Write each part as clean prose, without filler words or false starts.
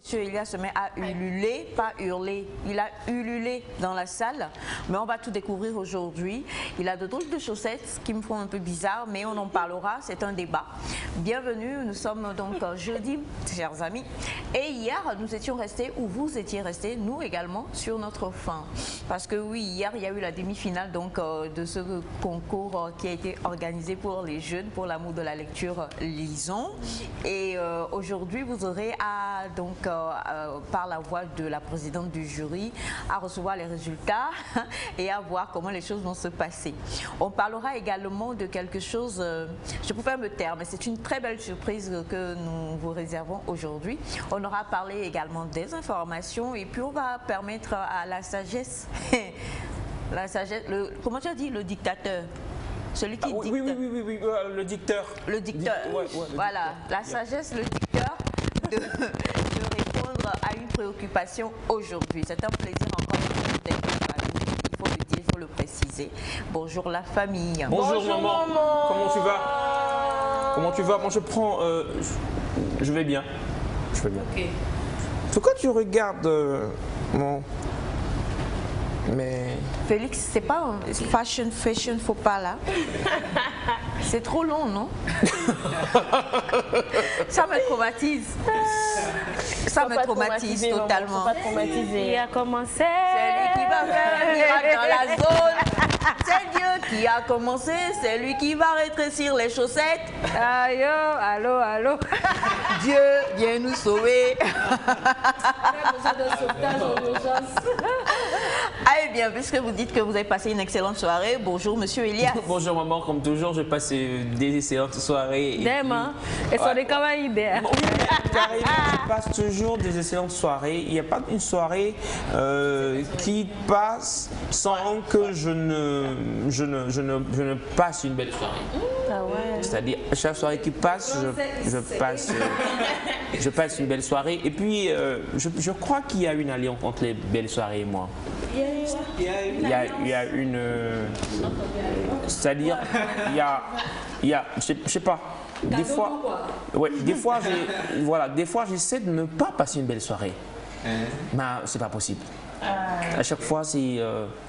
Monsieur Elia se met à ululer, pas hurler. Il a ululé dans la salle, mais on va tout découvrir aujourd'hui. Il a de drôles de chaussettes qui me font un peu bizarre, mais on en parlera, c'est un débat. Bienvenue, nous sommes donc jeudi, chers amis. Et hier, nous étions restés, ou vous étiez restés, nous également, sur notre faim. Parce que oui, hier, il y a eu la demi-finale donc, de ce concours qui a été organisé pour les jeunes, pour l'amour de la lecture Lisons. Et aujourd'hui, vous aurez à donc par la voix de la présidente du jury à recevoir les résultats et à voir comment les choses vont se passer. On parlera également de quelque chose, je préfère me taire, mais c'est une très belle surprise que nous vous réservons aujourd'hui. On aura parlé également des informations et puis on va permettre à la sagesse, comment tu as dit, le dictateur? Celui qui dicte. Oui, le dicteur. Le dicteur, voilà, la sagesse, le dicteur de répondre à une préoccupation aujourd'hui. C'est un plaisir encore d'être avec nous. Il faut le dire, il faut le préciser. Bonjour la famille. Bonjour maman. Comment tu vas? Comment tu vas? Moi je prends... je vais bien. Je vais bien. Ok. Pourquoi tu regardes mon... Mais... Félix, c'est pas un fashion, faut pas là. C'est trop long, non? Ça me traumatise. Ça me traumatise totalement. Pas traumatisé. Il a commencé. C'est lui qui va faire un miracle dans la zone. C'est Dieu qui a commencé. C'est lui qui va rétrécir les chaussettes. Aïe, allô. Dieu vient nous sauver. On a besoin de sauvetage en urgence. Allez bien, puisque vous dites que vous avez passé une excellente soirée, bonjour Monsieur Elias. Bonjour maman, comme toujours, j'ai passé des excellentes soirées. Demain, et ça est comme une idée. Oui, carrément, je passe toujours des excellentes soirées. Il n'y a pas une soirée qui passe sans que je ne passe une belle soirée. Ah ouais. C'est-à-dire, chaque soirée qui passe, je passe une belle soirée. Et puis, je crois qu'il y a une alliance entre les belles soirées et moi. Il y a une... c'est-à-dire, il y a je sais pas. Des fois, j'essaie de ne pas passer une belle soirée. Mais c'est pas possible. À chaque fois, c'est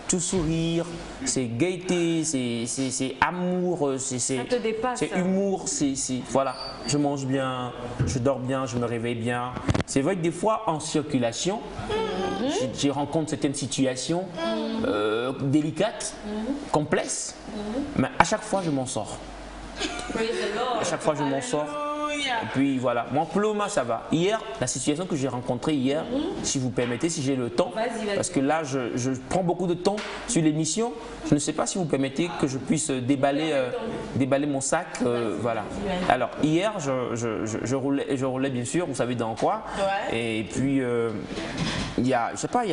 tout sourire, c'est gaieté, c'est amour, c'est humour, voilà. Je mange bien, je dors bien, je me réveille bien. C'est vrai que des fois, en circulation, je rencontre certaines situations délicates, complexes, mais à chaque fois, je m'en sors. À chaque fois, je m'en sors. Et puis voilà, mon ploma ça va. Hier, la situation que j'ai rencontrée hier, si vous permettez, si j'ai le temps, parce que là je prends beaucoup de temps sur l'émission, je ne sais pas si vous permettez que je puisse déballer mon sac, voilà. Alors hier, je roulais bien sûr, vous savez dans quoi, et puis il y a, je sais pas,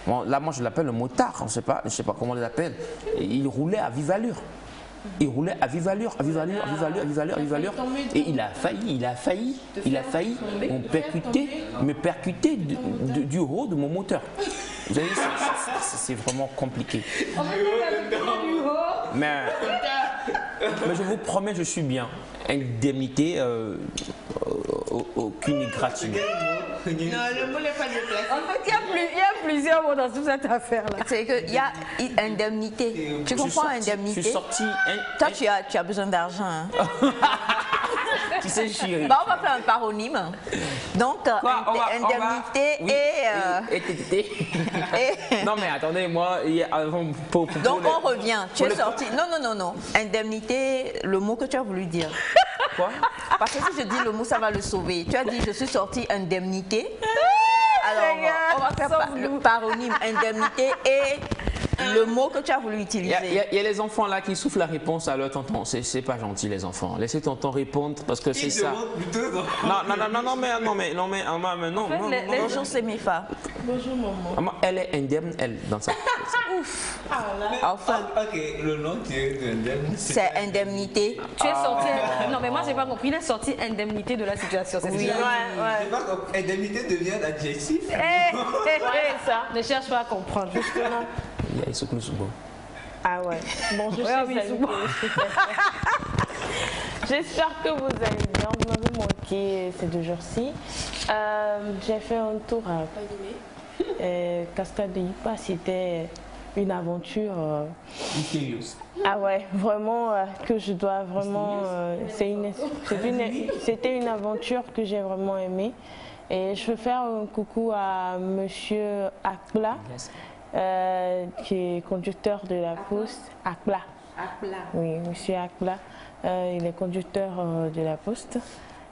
bon, là moi je l'appelle le motard, je sais pas comment on l'appelle, il roulait à vive allure. Il roulait à vive allure, et il a failli me percuter du haut de mon moteur. Vous savez, c'est vraiment compliqué. Mais je vous promets, je suis bien. Indemnité, aucune égratignure. Non, le mot n'est pas déplacé. En fait, il y a plusieurs mots dans toute cette affaire-là. C'est qu'il y a indemnité. Tu comprends indemnité? Je suis sorti. Toi, tu as besoin d'argent. Hein? Tu sais, chérie. Bah, on va faire un paronyme. Donc, indemnité et... Non, mais attendez, moi, donc, on revient. Tu es sorti. Non. Indemnité, le mot que tu as voulu dire. Quoi? Parce que si je dis le mot, ça va le sauver. Tu as dit, je suis sorti indemnité. Alors, on va faire le paronyme indemnité et le mot que tu as voulu utiliser. Il y a les enfants là qui soufflent la réponse à leur tonton. C'est pas gentil les enfants. Laissez tonton répondre parce que c'est ça. Non, mais Les gens c'est mes femmes. Bonjour maman. Elle est indemne, elle, dans ça. Ouf. Enfin. Ok, le nom de indemne. C'est indemnité. Tu es sorti. Non, mais moi, j'ai pas compris. Il est sorti indemnité de la situation. C'est Oui. Ouais. Indemnité devient adjectif. Ça. Ne cherche pas à comprendre, justement. Il se cloue sous bon. Ah ouais. Bonjour, J'espère que vous allez bien. Vous m'avez manqué ces 2 jours-ci. J'ai fait un tour à Cascade de Yipa. C'était une aventure. Ah ouais, vraiment que je dois vraiment. C'était une aventure que j'ai vraiment aimée. Et je veux faire un coucou à Monsieur Akpla, qui est conducteur de la Poste. Akpla. Oui, Monsieur Akpla. Il est conducteur de la Poste.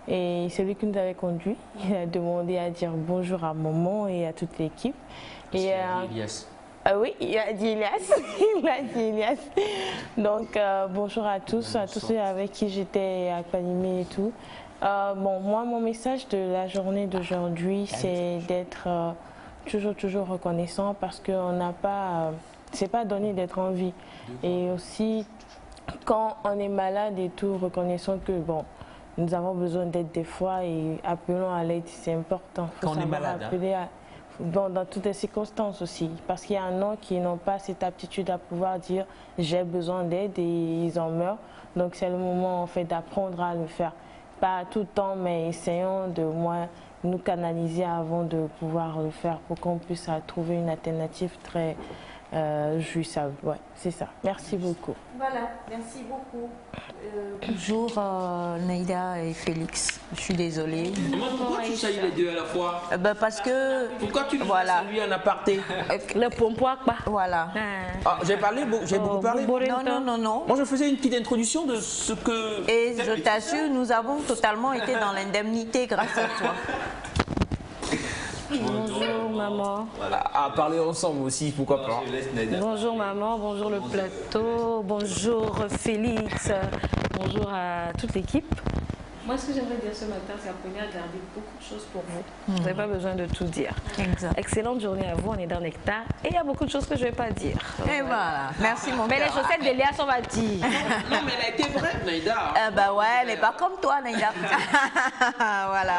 Et c'est lui qui nous avait conduit. Il a demandé à dire bonjour à maman et à toute l'équipe. Et oui, il a dit Elias. Il a dit Elias. Donc bonjour à tous ceux avec qui j'étais accompagnée et tout. Bon, moi, mon message de la journée d'aujourd'hui, c'est d'être toujours reconnaissant parce qu'on n'a pas, c'est pas donné d'être en vie. Et aussi, quand on est malade et tout, reconnaissons que bon, nous avons besoin d'aide des fois et appelons à l'aide, c'est important. Quand on est malade, bon, dans toutes les circonstances aussi, parce qu'il y en a qui n'ont pas cette aptitude à pouvoir dire j'ai besoin d'aide et ils en meurent. Donc c'est le moment en fait d'apprendre à le faire. Pas tout le temps, mais essayons de nous canaliser avant de pouvoir le faire pour qu'on puisse trouver une alternative très jouissable. Ouais, c'est ça. Merci beaucoup. Voilà, merci beaucoup. Bonjour Naïda et Félix. Je suis désolée. Pourquoi tu salues les deux à la fois? Parce que... Pourquoi tu nous salues en aparté? Le pompoir, quoi. Voilà. J'ai beaucoup parlé. Non. Moi, je faisais une petite introduction de ce que... Et je t'assure, nous avons totalement été dans l'indemnité grâce à toi. Bonjour maman. À parler ensemble aussi, pourquoi pas. Bonjour maman, bonjour le plateau, bonjour Félix, bonjour à toute l'équipe. Moi, ce que j'aimerais dire ce matin, c'est apprenez à garder beaucoup de choses pour vous. Vous n'avez pas besoin de tout dire. Exact. Excellente journée à vous, on est dans Nectar. Et il y a beaucoup de choses que je ne vais pas dire. Et voilà. Merci mon Mais cœur. les chaussettes d'Elias, on va dire. Non, mais elle a été vraie, Naïda. Bah ouais, elle n'est pas comme toi, Naïda. Voilà.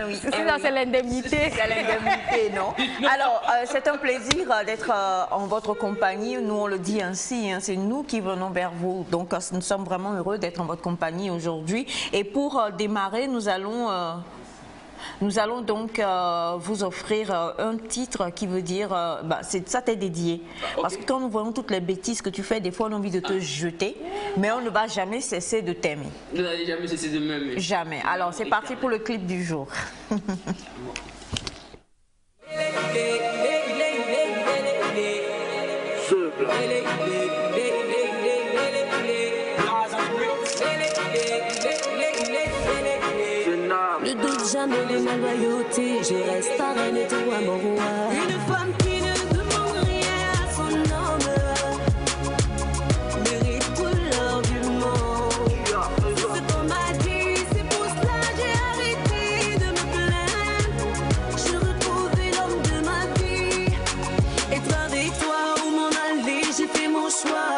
Oui. C'est l'indemnité. C'est l'indemnité, non? Alors, c'est un plaisir d'être en votre compagnie. Nous, on le dit ainsi, hein, c'est nous qui venons vers vous. Donc, nous sommes vraiment heureux d'être en votre compagnie aujourd'hui. Et pour démarrer, nous allons donc vous offrir un titre qui veut dire, ça t'est dédié. Okay. Parce que quand nous voyons toutes les bêtises que tu fais, des fois on a envie de te jeter, mais on ne va jamais cesser de t'aimer. Vous n'allez jamais cesser de m'aimer. Jamais. Alors c'est parti pour le clip du jour. Ne doute jamais de ma loyauté, je reste ta reine et toi mon roi. Une femme qui ne demande rien à son homme mérite tout l'or du monde. C'est ce qu'on m'a dit, c'est pour cela j'ai arrêté de me plaindre. Je retrouvais l'homme de ma vie, être avec toi ou m'en aller, j'ai fait mon choix.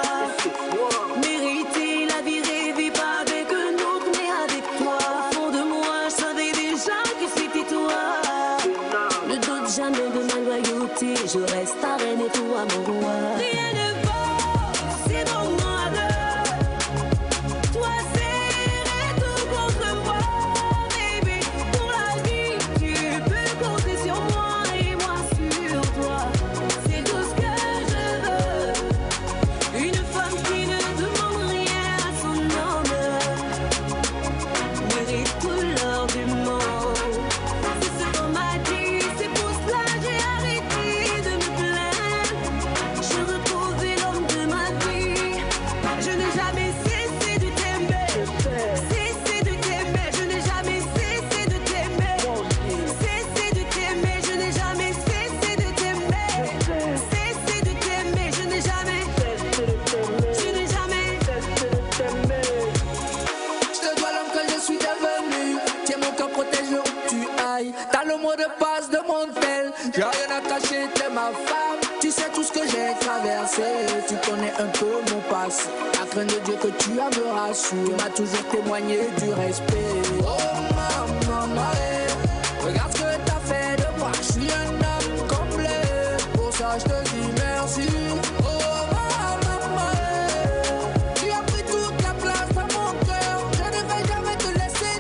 Mériter la vie rêvée, pas avec un autre mais avec toi. Jamais de ma loyauté, je reste ta reine et toi mon roi. Rien ne vaut, c'est mon malheur. Toi c'est tout contre moi, baby. Pour la vie, tu peux compter sur moi et moi sur toi. C'est tout ce que je veux. Une femme qui ne demande rien à son homme mérite tout l'or du monde. C'est ce qu'on m'a dit. T'as le mot de passe de mon tel. J'ai rien à cacher, t'es ma femme. Tu sais tout ce que j'ai traversé. Tu connais un peu mon passé. La crainte de Dieu que tu as me rassure. Tu m'as toujours témoigné du respect. Oh maman, regarde ce que t'as fait de moi. Je suis un homme complet. Pour ça je te dis merci. Oh maman, tu as pris toute la place dans mon cœur. Je ne vais jamais te laisser.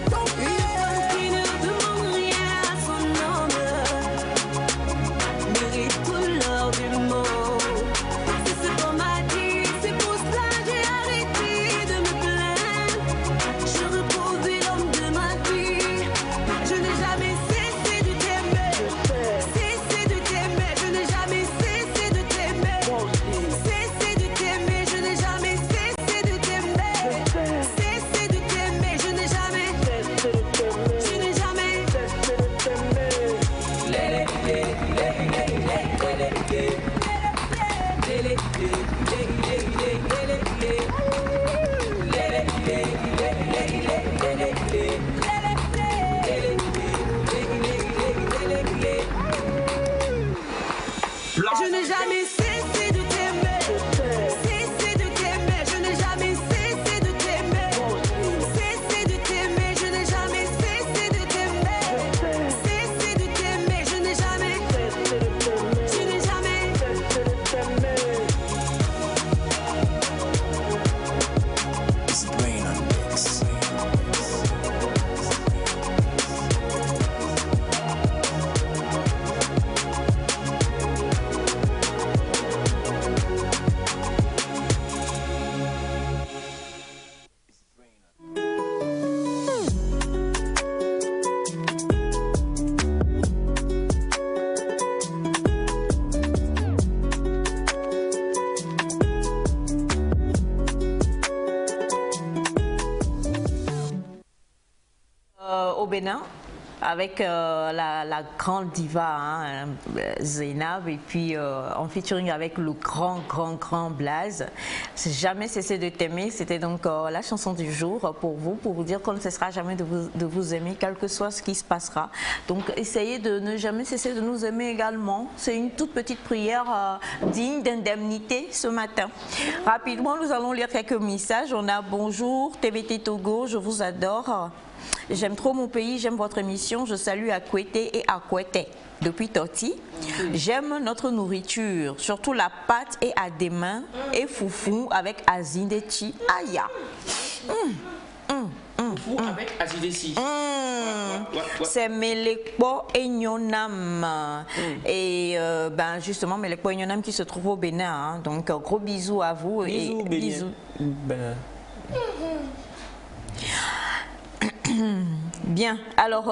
au Bénin avec la grande diva hein, Zainab et puis en featuring avec le grand Blaze. Jamais cessé de t'aimer, c'était donc la chanson du jour pour vous dire qu'on ne cessera jamais de vous aimer, quel que soit ce qui se passera. Donc essayez de ne jamais cesser de nous aimer également. C'est une toute petite prière digne d'indemnité ce matin. Rapidement, nous allons lire quelques messages. On a bonjour TVT Togo, je vous adore. J'aime trop mon pays, j'aime votre émission. Je salue Akwete et Akwete depuis Toti. J'aime notre nourriture, surtout la pâte et adema et foufou avec azindechi aya. Foufou avec azindechi. C'est Melekpo et Nyonam. Et ben justement, Melekpo et Nyonam qui se trouve au Bénin. Hein. Donc gros bisous à vous. Bisous, et bisous. Bien, alors,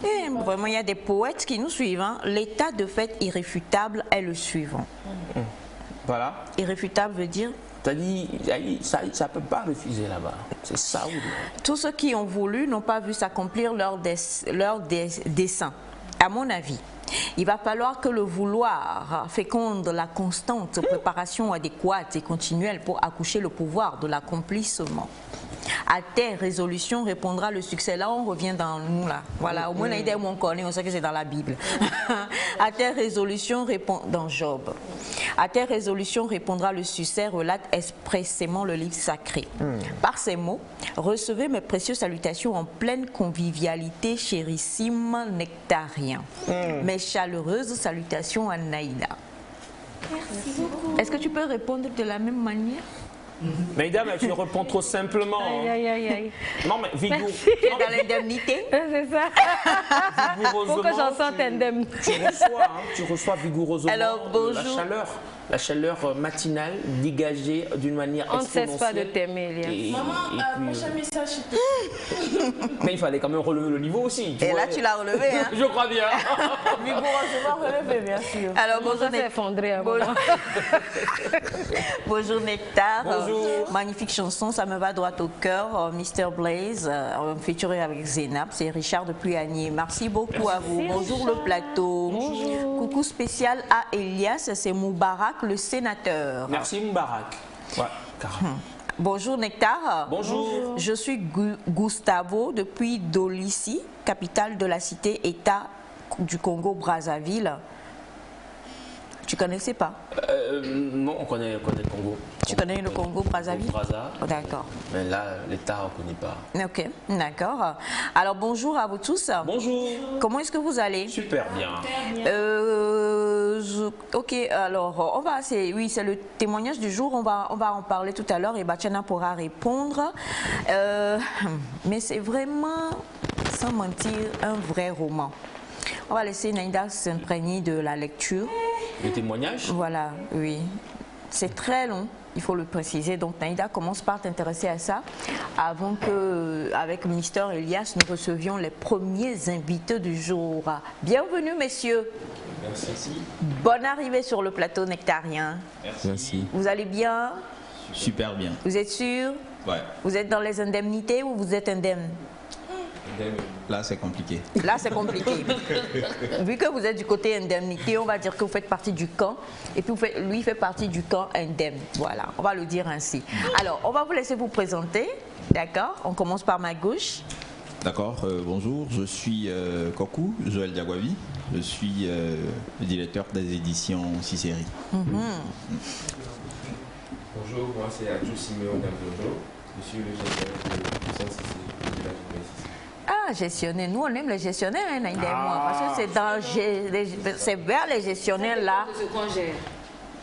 vraiment il y a des poètes qui nous suivent. Hein. L'état de fait irréfutable est le suivant. Voilà. Irréfutable veut dire ça ne peut pas refuser là-bas. C'est ça. Tous ceux qui ont voulu n'ont pas vu s'accomplir leur dessein. À mon avis, il va falloir que le vouloir féconde la constante préparation adéquate et continuelle pour accoucher le pouvoir de l'accomplissement. À tes résolutions répondra le succès. Là, on revient dans nous, là. Voilà, au moins, on connaît, on sait que c'est dans la Bible. À tes résolutions répond dans Job. À tes résolutions répondra le succès, relate expressément le livre sacré. Par ces mots, recevez mes précieuses salutations en pleine convivialité, chérissime nectarien. Mes chaleureuses salutations à Naïda. Merci beaucoup. Est-ce que tu peux répondre de la même manière? Naïda, mais tu réponds trop simplement. Aïe. Non, mais Vigou. Dans l'indemnité. C'est ça. Faut que j'en sorte indemne. Tu reçois vigoureusement. Alors, bonjour. La chaleur matinale dégagée d'une manière exponentielle. On ne cesse pas de t'aimer, Elias. Maman, prochain message, s'il te plaît. Mais il fallait quand même relever le niveau aussi. Et là, tu l'as relevé, hein? Je crois bien. Vigoureusement relevé, bien sûr. Alors, bonjour, bonjour Nectar. Bonjour. Magnifique chanson, ça me va droit au cœur. Mr. Blaze, featuring avec Zainab. C'est Richard depuis Agnier. Merci beaucoup à vous. Bonjour le plateau. Bonjour. Coucou spécial à Elias, c'est Moubarak, le sénateur. Merci Moubarak. Ouais, carrément. Bonjour Nectar. Bonjour. Je suis Gustavo depuis Dolissi, capitale de la cité-État du Congo-Brazzaville. Tu connaissais pas? Non, on connaît le Congo. Tu connais le Congo-Brazzaville? Oh, d'accord. Mais là, l'État, on ne connaît pas. Ok, d'accord. Alors bonjour à vous tous. Bonjour. Comment est-ce que vous allez? Super bien. Ok, alors on va, oui, c'est le témoignage du jour. On va en parler tout à l'heure et Bachana pourra répondre. Mais c'est vraiment, sans mentir, un vrai roman. On va laisser Naïda s'imprégner de la lecture. Le témoignage? Voilà, oui. C'est très long, il faut le préciser. Donc Naïda commence par t'intéresser à ça avant que, avec Mister Elias, nous recevions les premiers invités du jour. Bienvenue, messieurs. Merci. Bonne arrivée sur le plateau nectarien. Merci. Vous allez bien? Super bien. Vous êtes sûr? Ouais. Vous êtes dans les indemnités ou vous êtes indemne? Là, c'est compliqué. Là, c'est compliqué. Vu que vous êtes du côté indemnité, on va dire que vous faites partie du camp. Et puis, lui fait partie du camp indemne. Voilà, on va le dire ainsi. Alors, on va vous laisser vous présenter. D'accord? On commence par ma gauche. D'accord. Bonjour, je suis Kokou, Joël Diagwavi. Je suis le directeur des éditions Cicéry. Bonjour, moi c'est Adjou Siméon Gambodo. Je suis le gestionnaire de l'édition Cicéry de la Justice. Ah, gestionnaire. Nous, on aime les gestionnaires, hein, Naïda et moi, parce que c'est vers les gestionnaires là.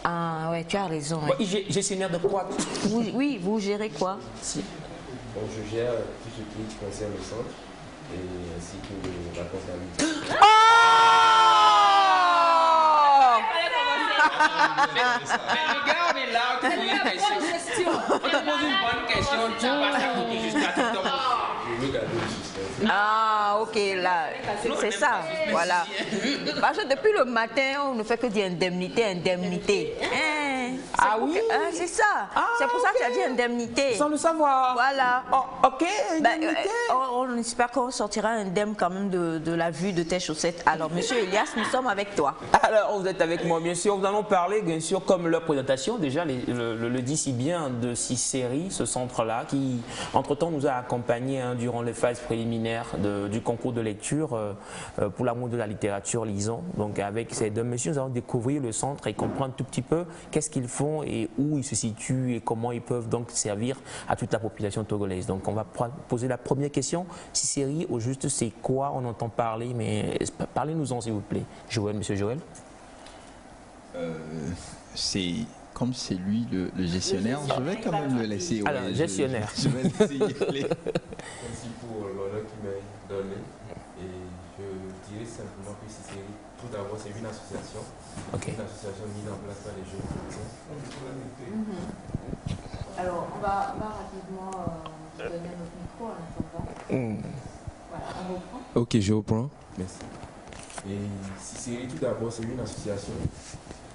Ah, ouais, tu as raison. Ouais. Gestionnaire de quoi? Oui, vous gérez quoi? Si. Donc, je gère tout ce qui concerne le centre et ainsi que la comptabilité. Le gars, on est là, on te pose une question. On te pose une bonne question, tu passes à côté jusqu'à tout le temps. Je veux garder le système. Ah, ok, là, c'est ça, voilà. Parce que depuis le matin, on ne fait que dire indemnité. Hein? Ah oui, c'est ça. C'est pour ça que tu as dit indemnité. Sans le savoir. Voilà. Oh, ok, indemnité. On espère qu'on sortira indemne quand même de la vue de tes chaussettes. Alors, monsieur Elias, nous sommes avec toi. Alors, vous êtes avec moi, bien sûr. Nous allons parler, bien sûr, comme leur présentation, déjà le dit si bien, de Cicérie, ce centre-là, qui, entre-temps, nous a accompagnés durant les phases préliminaires du concours de lecture pour l'amour de la littérature, lisons. Donc, avec ces deux messieurs, nous allons découvrir le centre et comprendre tout petit peu qu'est-ce qu'ils font et où ils se situent et comment ils peuvent donc servir à toute la population togolaise. Donc, on va poser la première question. Cicérie, au juste, c'est quoi? On entend parler, mais parlez-nous-en, s'il vous plaît. Joël, monsieur Joël. C'est comme c'est lui le gestionnaire, je vais quand même le laisser. Alors, gestionnaire. Je vais laisser y aller. Merci pour l'honneur qu'il m'a donné. Et je dirais simplement que Cicérie, tout d'abord, c'est une association. Okay. Une association mise en place par les jeunes chrétiens. Alors, on va rapidement donner notre micro en attendant. Voilà, on reprend. Ok, je reprends. Merci. Et Cicérie, tout d'abord, c'est une association.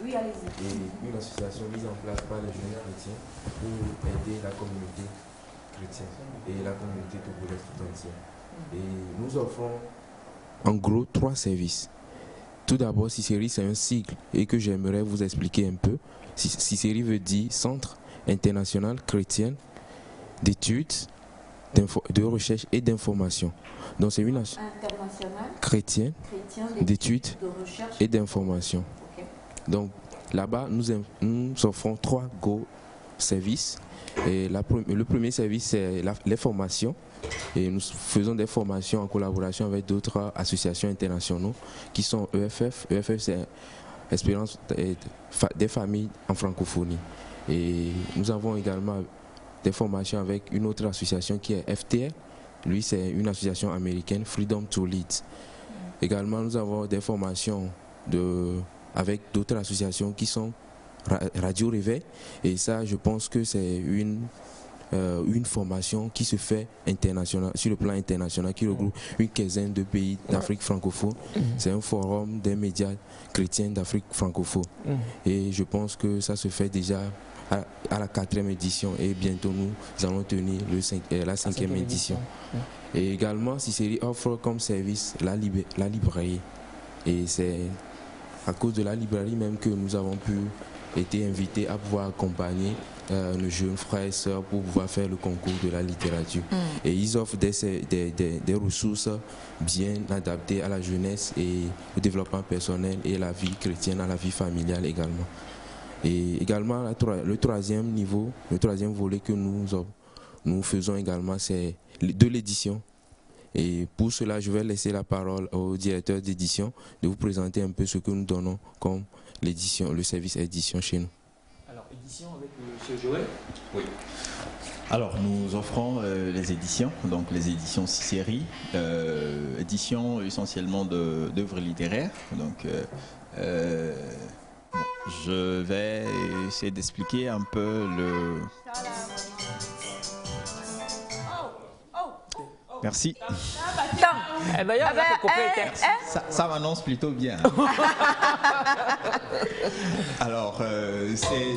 Oui, allez-y. Et une association mise en place par les jeunes chrétiens pour aider la communauté chrétienne et la communauté togolaise tout entière. Et nous offrons en gros 3 services. Tout d'abord, Cicérie, c'est un cycle et que j'aimerais vous expliquer un peu. Cicérie veut dire Centre international chrétien d'études, de recherche et d'information. Donc c'est une international chrétien d'études et d'information. Okay. Donc là-bas, nous offrons 3 gros services. Et le premier service, c'est les formations. Et nous faisons des formations en collaboration avec d'autres associations internationales qui sont EFF. EFF, c'est Espérance des familles en francophonie. Et nous avons également des formations avec une autre association qui est FTR. Lui, c'est une association américaine, Freedom to Lead. Également, nous avons des formations avec d'autres associations qui sont Radio Réveil. Et ça, je pense que c'est une formation qui se fait sur le plan international, qui regroupe une quinzaine de pays d'Afrique francophone. C'est un forum des médias chrétiens d'Afrique francophone. Et je pense que ça se fait déjà à la 4e édition et bientôt nous allons tenir la 5e édition. Et également, Cicérie offre comme service la librairie. Et c'est à cause de la librairie même que nous avons été invités à pouvoir accompagner nos jeunes frères et sœurs pour pouvoir faire le concours de la littérature. Et ils offrent des ressources bien adaptées à la jeunesse et au développement personnel et à la vie chrétienne, à la vie familiale également. Et également, le troisième volet que nous faisons également, c'est de l'édition. Et pour cela, je vais laisser la parole au directeur d'édition de vous présenter un peu ce que nous donnons comme l'édition, le service édition chez nous. Alors, édition avec M. Joël. Oui. Alors, nous offrons les éditions, donc les éditions Cicérie, éditions essentiellement d'œuvres littéraires. Donc, je vais essayer d'expliquer un peu le... Merci. Ça m'annonce plutôt bien. Alors, c'est...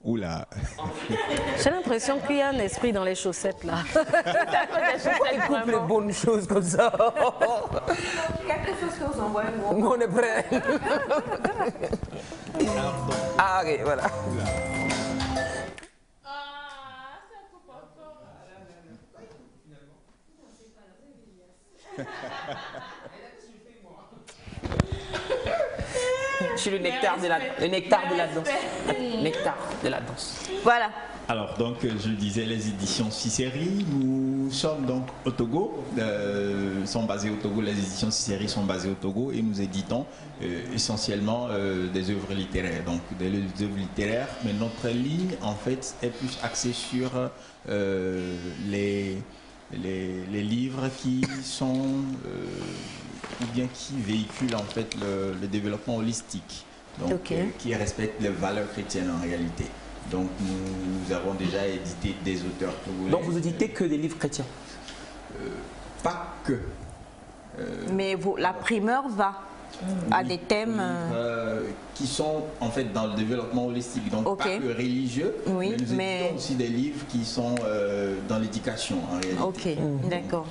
Oula. J'ai l'impression qu'il y a un esprit dans les chaussettes là. Pourquoi ils coupent les bonnes choses comme ça? Quelque chose que vous envoyez. On est prêt. Ah ok, voilà. Je suis le nectar de la danse. Nectar de la danse. Voilà. Alors donc je disais les éditions Cicérie, nous sommes donc au Togo, sont basées au Togo, les éditions Cicérie sont basées au Togo et nous éditons essentiellement des œuvres littéraires, donc des œuvres littéraires, mais notre ligne en fait est plus axée sur les livres qui sont ou bien qui véhiculent en fait le développement holistique, donc qui respectent les valeurs chrétiennes en réalité. Donc nous avons déjà édité des auteurs togolais. Donc vous éditez que des livres chrétiens? Pas que. Mais la primeur va à des thèmes qui sont en fait dans le développement holistique, donc pas que religieux, oui, mais nous éditons aussi des livres qui sont dans l'éducation en réalité. Ok, d'accord.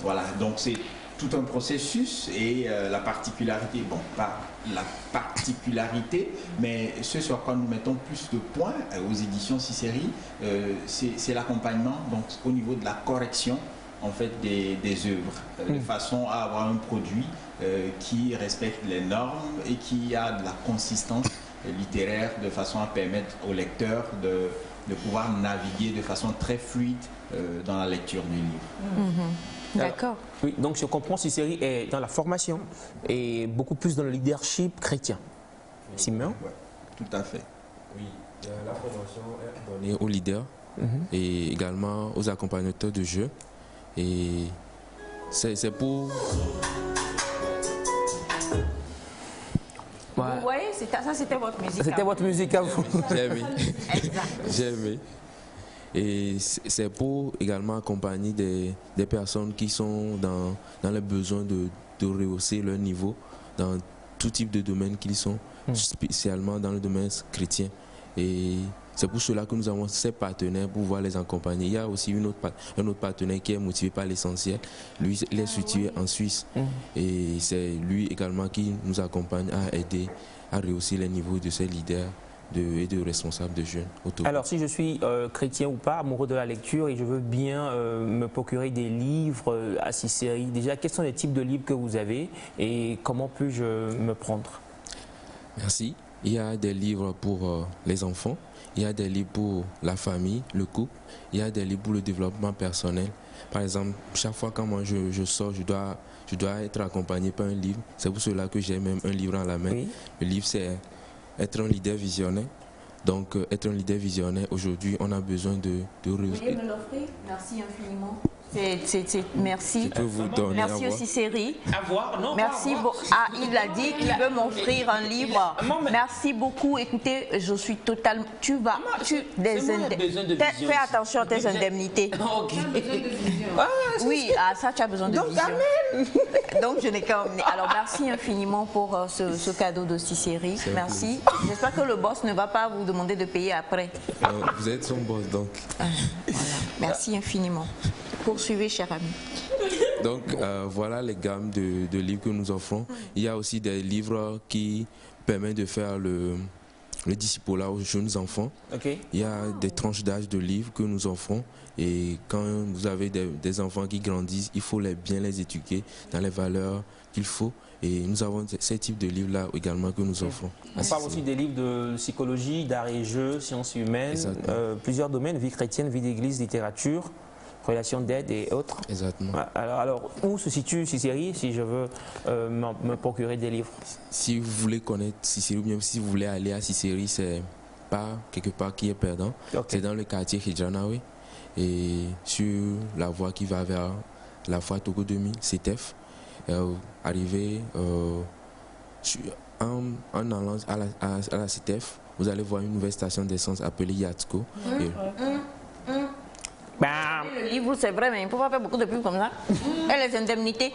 Voilà, donc c'est tout un processus et la particularité, bon, pas la particularité, mais ce sur quoi nous mettons plus de points aux éditions Cicérie, c'est l'accompagnement, donc au niveau de la correction en fait des œuvres, de façon à avoir un produit qui respecte les normes et qui a de la consistance littéraire, de façon à permettre au lecteur de pouvoir naviguer de façon très fluide dans la lecture du livre. D'accord. Oui, donc je comprends, Cicérie est dans la formation et beaucoup plus dans le leadership chrétien. Simon? Oui, tout à fait. Oui, la formation est donnée aux leaders et également aux accompagnateurs de jeu. Et c'est pour... Vous voyez, ça c'était votre musique. C'était votre musique à vous. J'ai aimé. J'ai aimé. Et c'est pour également accompagner des personnes qui sont dans le besoin de rehausser leur niveau dans tout type de domaine qu'ils sont, spécialement dans le domaine chrétien. Et c'est pour cela que nous avons ces partenaires pour pouvoir les accompagner. Il y a aussi un autre partenaire qui est motivé par l'essentiel. Lui, il est situé en Suisse. Et c'est lui également qui nous accompagne à aider à rehausser les niveaux de ces leaders et de responsables de jeunes autour. Alors, si je suis chrétien ou pas, amoureux de la lecture et je veux bien me procurer des livres à Cicérie, déjà, quels sont les types de livres que vous avez et comment puis-je me prendre? Merci. Il y a des livres pour les enfants, il y a des livres pour la famille, le couple, il y a des livres pour le développement personnel. Par exemple, chaque fois quand moi je sors, je dois être accompagné par un livre. C'est pour cela que j'ai même un livre en la main. Oui. Le livre, c'est être un leader visionnaire. Donc, être un leader visionnaire, aujourd'hui, on a besoin de Vous voulez me l'offrir? Merci infiniment. Merci. Je peux vous donner merci aussi, Cicérie. Non, merci. Il a dit qu'il veut m'offrir un livre. Merci beaucoup. Écoutez, je suis totalement. Fais attention à tes indemnités. Oui, ça, tu as besoin de vision. Donc, je n'ai qu'à emmener. Alors, merci infiniment pour ce cadeau de Cicérie. Merci. J'espère que le boss ne va pas vous demander de payer après. Vous êtes son boss, donc. Voilà. Merci infiniment. Poursuivez, cher ami. Donc, voilà les gammes de livres que nous offrons. Il y a aussi des livres qui permettent de faire le discipolat aux jeunes enfants. Il y a des tranches d'âge de livres que nous offrons. Et quand vous avez des enfants qui grandissent, il faut bien les éduquer dans les valeurs qu'il faut. Et nous avons ces types de livres-là également que nous offrons. On parle aussi des livres de psychologie, d'art et jeu, sciences humaines, plusieurs domaines, vie chrétienne, vie d'église, littérature, relations d'aide et autres. Exactement. Alors, où se situe Cicérie si je veux me procurer des livres? Si vous voulez connaître Cicérie ou bien si vous voulez aller à Cicérie, c'est pas quelque part qui est perdant. C'est dans le quartier Hijranawe et sur la voie qui va vers la voie Togo 2000, CETEF. Arrivé en allant à la CETEF, vous allez voir une nouvelle station d'essence appelée Yatsko. Le livre, c'est vrai, mais il ne faut pas faire beaucoup de pubs comme ça. Et les indemnités.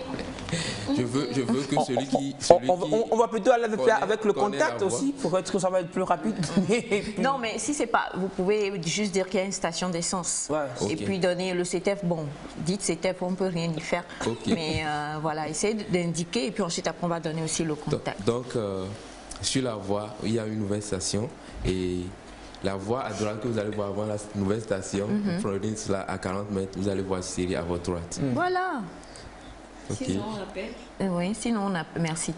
Je veux que celui qui... On va plutôt aller avec le contact aussi, pour être que ça va être plus rapide. Non, mais si c'est pas... Vous pouvez juste dire qu'il y a une station d'essence. Et puis donner le CETEF. Bon, dites CETEF, on ne peut rien y faire. Mais voilà, essayez d'indiquer et puis ensuite après on va donner aussi le contact. Donc, sur la voie, il y a une nouvelle station et... La voie à droite que vous allez voir avant la nouvelle station, prenez cela à 40 mètres, vous allez voir Cicérie à votre droite. Voilà. Sinon on appelle. Oui, sinon on appelle. Merci.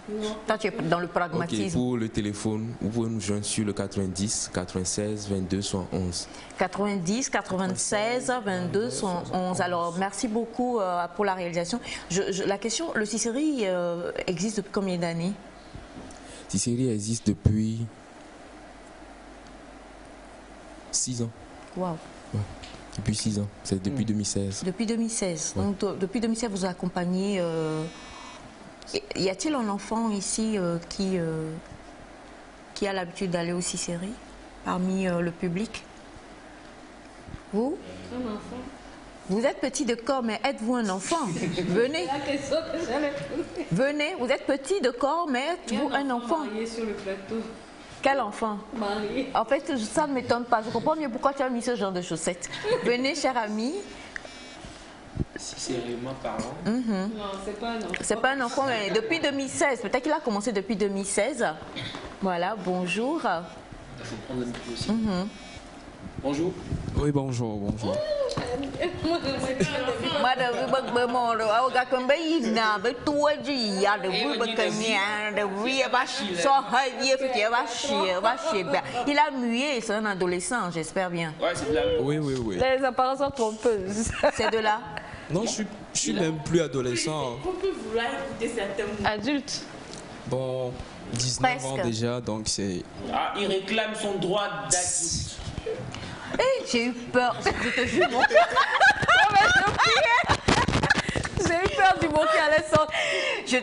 Toi, tu es dans le pragmatisme. Pour le téléphone, vous pouvez nous joindre sur le 90 96 22 111. 90 96 22 111. Alors, merci beaucoup pour la réalisation. La question, le Cicérie existe depuis combien d'années? Cicérie existe depuis 6 ans. Waouh. Ouais. Depuis 6 ans, c'est depuis 2016. Depuis 2016. Ouais. Donc depuis 2016, vous accompagnez. Y a-t-il un enfant ici qui a l'habitude d'aller au Cicérie parmi le public? Vous? Un enfant. Vous êtes petit de corps, mais êtes-vous un enfant? Venez. Venez, vous êtes petit de corps, mais êtes-vous un enfant? Marié sur le plateau. Quel enfant? Marié. En fait, ça ne m'étonne pas. Je comprends mieux pourquoi tu as mis ce genre de chaussettes. Venez, cher ami. Si sérieusement parlant. Non, c'est pas un enfant. C'est pas un enfant, mais depuis 2016. Peut-être qu'il a commencé depuis 2016. Voilà, bonjour. Il faut prendre le micro aussi. Bonjour. Oui, bonjour, bonjour. Il a mué, c'est un adolescent, j'espère bien. Ouais, c'est de la... Oui, oui, oui. Les apparences sont trompeuses. C'est de là. Non, je suis même plus adolescent. On peut vouloir écouter certains mots. Adulte. Bon, 19 ans Presque. déjà, donc c'est... Ah, il réclame son droit d'adulte. Eh, j'ai eu peur. Je te jure, mon J'ai eu peur du mot qui allait sortir.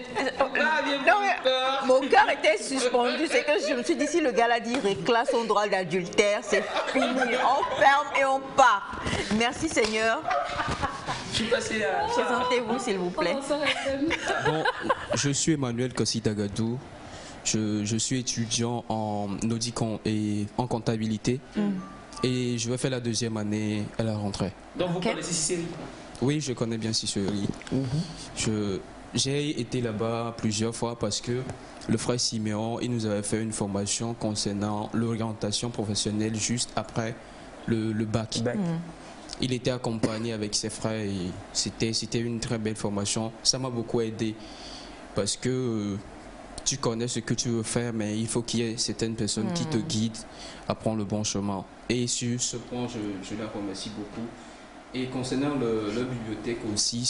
Mon cœur était suspendu. C'est que je me suis dit, si le gars l'a dit, réclame son droit d'adultère, c'est fini. On ferme et on part. Merci Seigneur. Je suis passé à... Présentez-vous s'il vous plaît. Bon, je suis Emmanuel Kossi-Dagadou. Je suis étudiant en audit et en comptabilité. Et je vais faire la deuxième année à la rentrée. Donc vous connaissez Cicérie? Oui, je connais bien Cicérie. J'ai été là-bas plusieurs fois parce que le frère Siméon, il nous avait fait une formation concernant l'orientation professionnelle juste après le bac. Il était accompagné avec ses frères et c'était une très belle formation. Ça m'a beaucoup aidé parce que tu connais ce que tu veux faire, mais il faut qu'il y ait certaines personnes qui te guident à prendre le bon chemin. Et sur ce point, je la remercie beaucoup. Et concernant leur bibliothèque aussi,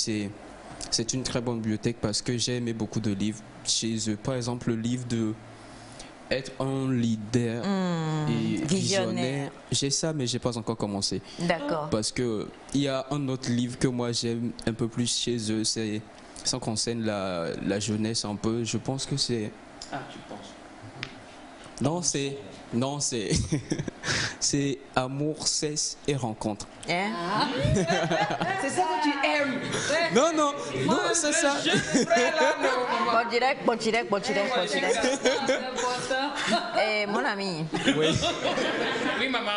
c'est une très bonne bibliothèque parce que j'ai aimé beaucoup de livres chez eux. Par exemple, le livre de être un leader et visionnaire. J'ai ça, mais j'ai pas encore commencé. D'accord. Parce que il y a un autre livre que moi j'aime un peu plus chez eux, ça concerne la jeunesse un peu. Je pense que c'est... Ah, tu penses? Non, c'est c'est Amour, cesse et rencontre. Hein? C'est ça que tu aimes. Non, c'est ça. Bon direct. Eh, mon ami. Oui. Oui, maman.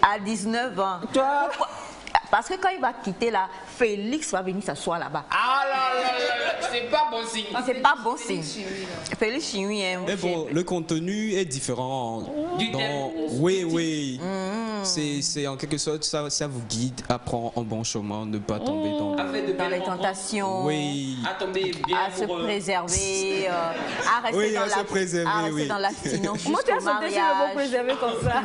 À 19 ans. Toi, parce que quand il va quitter là, Félix va venir s'asseoir là-bas. Ah là, c'est pas bon signe. C'est pas bon signe. Félix Chinoui, Mais bon, le contenu est différent. Du thème. Oui. C'est en quelque sorte, ça vous guide à prendre un bon chemin, ne pas tomber dans les tentations. Oui. À tomber bien à se préserver, à rester Oui, dans à se préserver, à rester oui. dans l'abstinence Moi, tu jusqu'au as sauté sur le mot mariage. préservé comme ça.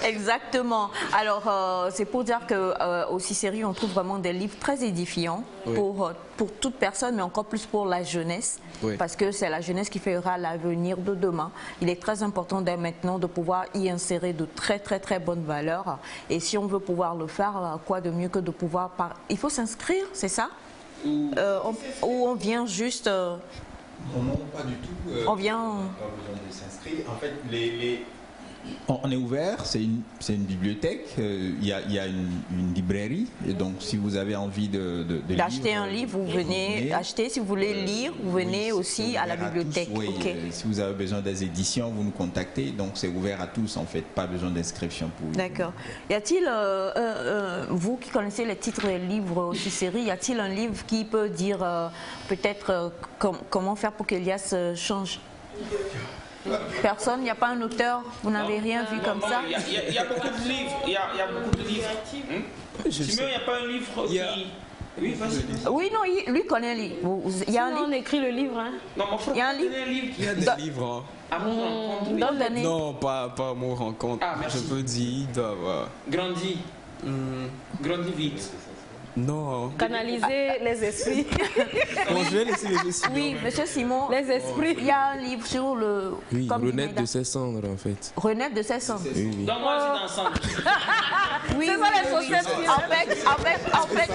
Exactement. Alors, c'est pour dire que au Cicérie, on trouve vraiment des livres très édifiants pour toute personne, mais encore plus pour la jeunesse, parce que c'est la jeunesse qui fera l'avenir de demain. Il est très important dès maintenant de pouvoir y insérer de très bonnes valeurs. Et si on veut pouvoir le faire, quoi de mieux que de pouvoir... Il faut s'inscrire, c'est ça? Ou on vient juste... Non, pas du tout. On vient... Pas besoin de s'inscrire. En fait, on est ouvert, c'est une bibliothèque, il y a une librairie, et donc si vous avez envie d'acheter un livre, vous venez acheter, si vous voulez lire, vous venez aussi à la bibliothèque. Si vous avez besoin des éditions, vous nous contactez, donc c'est ouvert à tous en fait, pas besoin d'inscription pour vous. D'accord. Y a-t-il, vous qui connaissez les titres des livres aussi séries, y a-t-il un livre qui peut dire peut-être comment faire pour qu'Elias change? Personne, il n'y a pas un auteur, vous n'avez rien vu comme ça? Il y a beaucoup de livres, il y a beaucoup de livres. Sinon, il n'y a pas un livre qui... Oui, vas-y. Oui, non, lui connaît un livre. Il y a un livre. On écrit le livre, hein? Non, mon frère, il y a un livre. Il y a des livres. Amour, non, pas Amour, rencontre. Ah, merci. Je peux dire, il doit avoir... Grandis. Grandis vite. Non. Canaliser les esprits. Bon, je vais laisser les esprits. Oui, monsieur Simon. Les esprits. Il y a un livre sur le... Oui, renaître de ses cendres en fait. Renaître de ses cendres. Oui. Donc moi, je suis ensemble. Oui, c'est ça les chaussettes. En fait.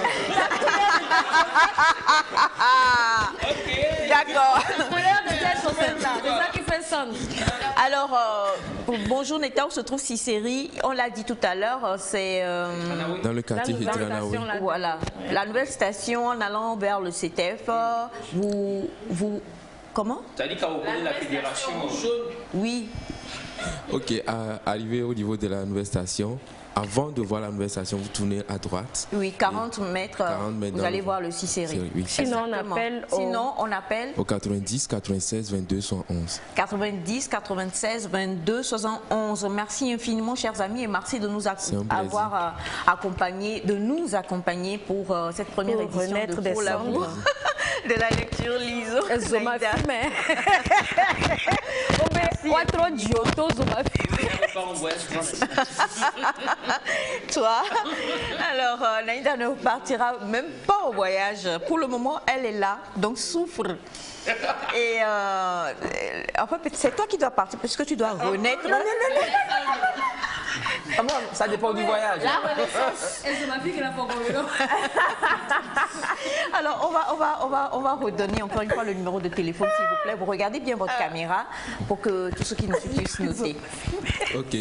D'accord. Regarde cette chaussette là. C'est ça qui fait descendre. Alors, bonjour Nectar, on se trouve Cicérie. On l'a dit tout à l'heure, c'est... Dans le quartier Hitrana, oui. Voilà, la nouvelle station en allant vers le CTF, comment? Tu as dit quand vous prenez la fédération jaune. Oui. Ok, arrivé au niveau de la nouvelle station, avant de voir la nouvelle station, vous tournez à droite. Oui, 40 mètres, vous allez voir le Cicérie. Oui. Sinon, on appelle au 90 96 22 111. 90 96 22 71. Merci infiniment, chers amis, et merci de nous avoir accompagnés, pour cette première édition de Pour l'amour de la lecture Liso. Toi, alors Naïda ne partira même pas au voyage. Pour le moment, elle est là, donc souffre. Et en fait, c'est toi qui dois partir parce que tu dois renaître. Non. Ça dépend du voyage. Alors, on va redonner encore une fois le numéro de téléphone, s'il vous plaît. Vous regardez bien votre caméra pour que tous ceux qui nous suivent puissent noter. Ok.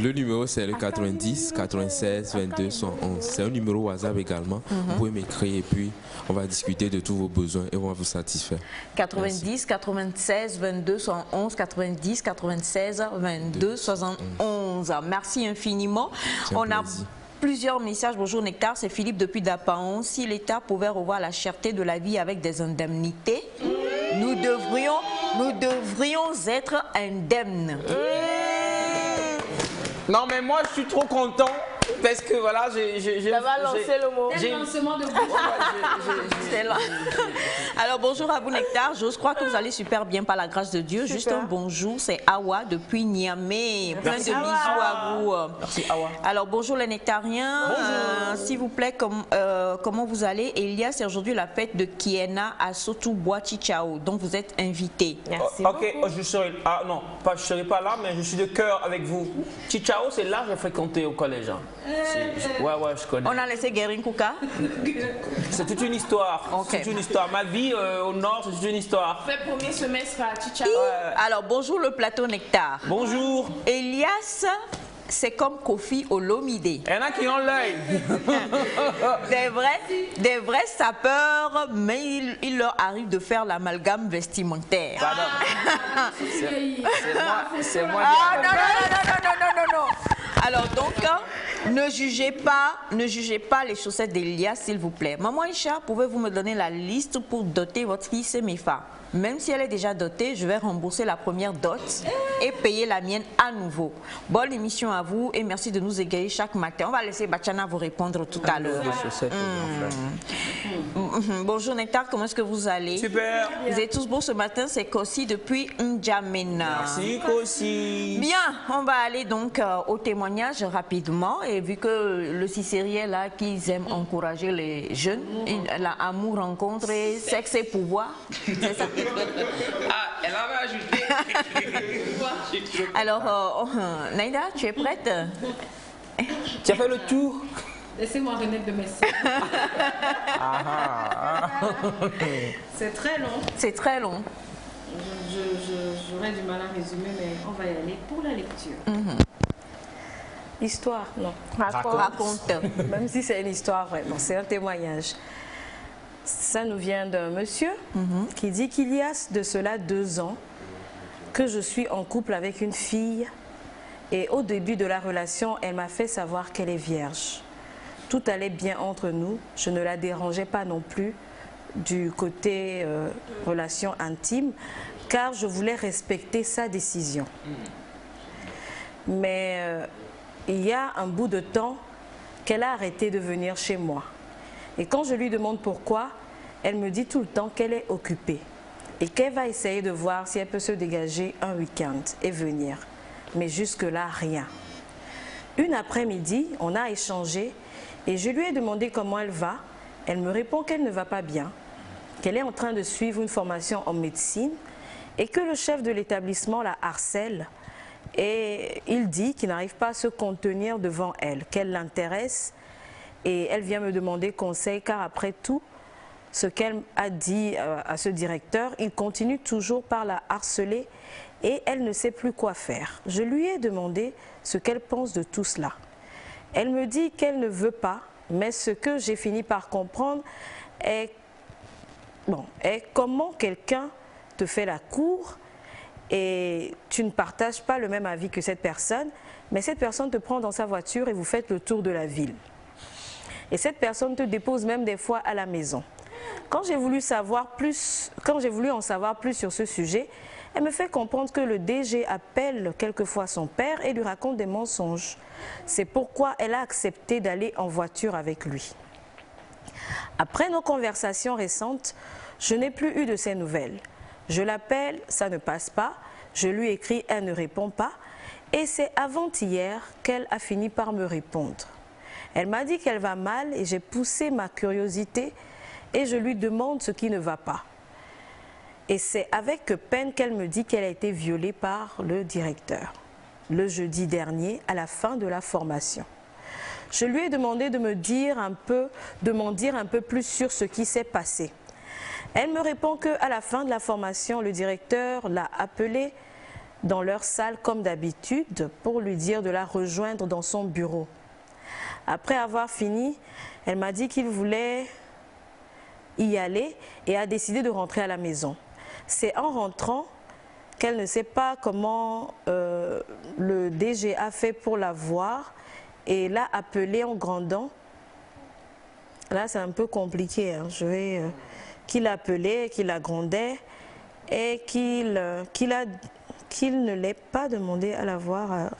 Le numéro, c'est le 90 96 22 111. C'est un numéro WhatsApp également. Vous pouvez m'écrire et puis on va discuter de tous vos besoins et on va vous satisfaire. 90 96 22 111, 90 96 22 71. Merci infiniment. On a plusieurs messages. Bonjour Nectar, c'est Philippe depuis Dapaon. Si l'État pouvait revoir la cherté de la vie avec des indemnités, nous devrions être indemnes. Non mais moi je suis trop content parce que voilà, Ça va lancer le mot. Lancement de C'est là. Alors bonjour à vous Nectar, j'ose croire que vous allez super bien par la grâce de Dieu. Super. Juste un bonjour, c'est Awa depuis Niamey. Plein de bisous à vous. Merci Awa. Alors bonjour les nectariens. S'il vous plaît, comment vous allez? Elias, c'est aujourd'hui la fête de Kiena à Sotou Boati Chao, donc vous êtes invités. Merci beaucoup. Je serai, je serai pas là, mais je suis de cœur avec vous. Chichao, c'est là que j'ai fréquenté au collège. Ouais, je connais. On a laissé Guérin Kouka. C'est toute une histoire. Okay. C'est une histoire. Ma vie au nord, c'est toute une histoire. Fait premier semestre à Chichao. Alors bonjour le plateau Nectar. Bonjour. Elias, c'est comme Kofi Olomide. Il y en a qui ont l'œil. Des vrais sapeurs, mais il leur arrive de faire l'amalgame vestimentaire. Pardon. C'est moi. Non. Alors donc, ne jugez pas les chaussettes d'Elias, s'il vous plaît. Maman Isha, pouvez-vous me donner la liste pour doter votre fille Semefa? Même si elle est déjà dotée, je vais rembourser la première dot et payer la mienne à nouveau. Bonne émission à vous et merci de nous égayer chaque matin. On va laisser Bachana vous répondre tout à l'heure. Bonjour Nectar, comment est-ce que vous allez? Super. Vous êtes tous beaux ce matin, c'est Kossi depuis N'Djamena. Merci Kossi. Bien, on va aller donc au témoignage rapidement. Et vu que le Cicérie est là, qu'ils aiment encourager les jeunes, l'amour, rencontrer, sexe et pouvoir, c'est ça? Elle avait ajouté. Alors, Naïda, tu es prête? Tu as fait le tour? Laissez-moi renaître de mes C'est très long. C'est très long. J'aurais du mal à résumer, mais on va y aller pour la lecture. Histoire, non. Raconte. Même si c'est une histoire, vraiment, c'est un témoignage. Ça nous vient d'un monsieur qui dit qu'il y a de cela 2 ans que je suis en couple avec une fille et au début de la relation, elle m'a fait savoir qu'elle est vierge. Tout allait bien entre nous, je ne la dérangeais pas non plus du côté relation intime car je voulais respecter sa décision. Mais il y a un bout de temps qu'elle a arrêté de venir chez moi. Et quand je lui demande pourquoi, elle me dit tout le temps qu'elle est occupée et qu'elle va essayer de voir si elle peut se dégager un week-end et venir. Mais jusque-là, rien. Une après-midi, on a échangé et je lui ai demandé comment elle va. Elle me répond qu'elle ne va pas bien, qu'elle est en train de suivre une formation en médecine et que le chef de l'établissement la harcèle. Et il dit qu'il n'arrive pas à se contenir devant elle, qu'elle l'intéresse. Et elle vient me demander conseil car après tout, ce qu'elle a dit à ce directeur, il continue toujours par la harceler et elle ne sait plus quoi faire. Je lui ai demandé ce qu'elle pense de tout cela. Elle me dit qu'elle ne veut pas, mais ce que j'ai fini par comprendre est comment quelqu'un te fait la cour et tu ne partages pas le même avis que cette personne, mais cette personne te prend dans sa voiture et vous faites le tour de la ville. Et cette personne te dépose même des fois à la maison. Quand j'ai voulu en savoir plus sur ce sujet, elle me fait comprendre que le DG appelle quelquefois son père et lui raconte des mensonges. C'est pourquoi elle a accepté d'aller en voiture avec lui. Après nos conversations récentes, je n'ai plus eu de ses nouvelles. Je l'appelle, ça ne passe pas. Je lui écris, elle ne répond pas. Et c'est avant-hier qu'elle a fini par me répondre. Elle m'a dit qu'elle va mal et j'ai poussé ma curiosité et je lui demande ce qui ne va pas. Et c'est avec peine qu'elle me dit qu'elle a été violée par le directeur le jeudi dernier à la fin de la formation. Je lui ai demandé de m'en dire un peu plus sur ce qui s'est passé. Elle me répond qu'à la fin de la formation, le directeur l'a appelée dans leur salle comme d'habitude pour lui dire de la rejoindre dans son bureau. Après avoir fini, elle m'a dit qu'il voulait y aller et a décidé de rentrer à la maison. C'est en rentrant qu'elle ne sait pas comment le DG a fait pour la voir et l'a appelée en grondant. Là, c'est un peu compliqué. Hein. Qu'il l'appelait, qu'il la grondait et qu'il ne l'ait pas demandé à la voir.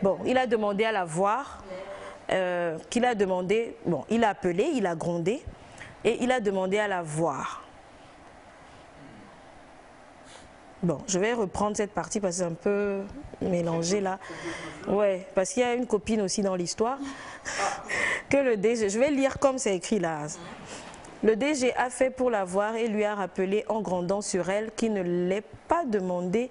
Bon, il a demandé à la voir, il a appelé, il a grondé et il a demandé à la voir. Bon, je vais reprendre cette partie parce que c'est un peu mélangé là. Ouais, parce qu'il y a une copine aussi dans l'histoire. Que le DG, je vais lire comme c'est écrit là. Le DG a fait pour la voir et lui a rappelé en grondant sur elle qu'il ne l'ait pas demandé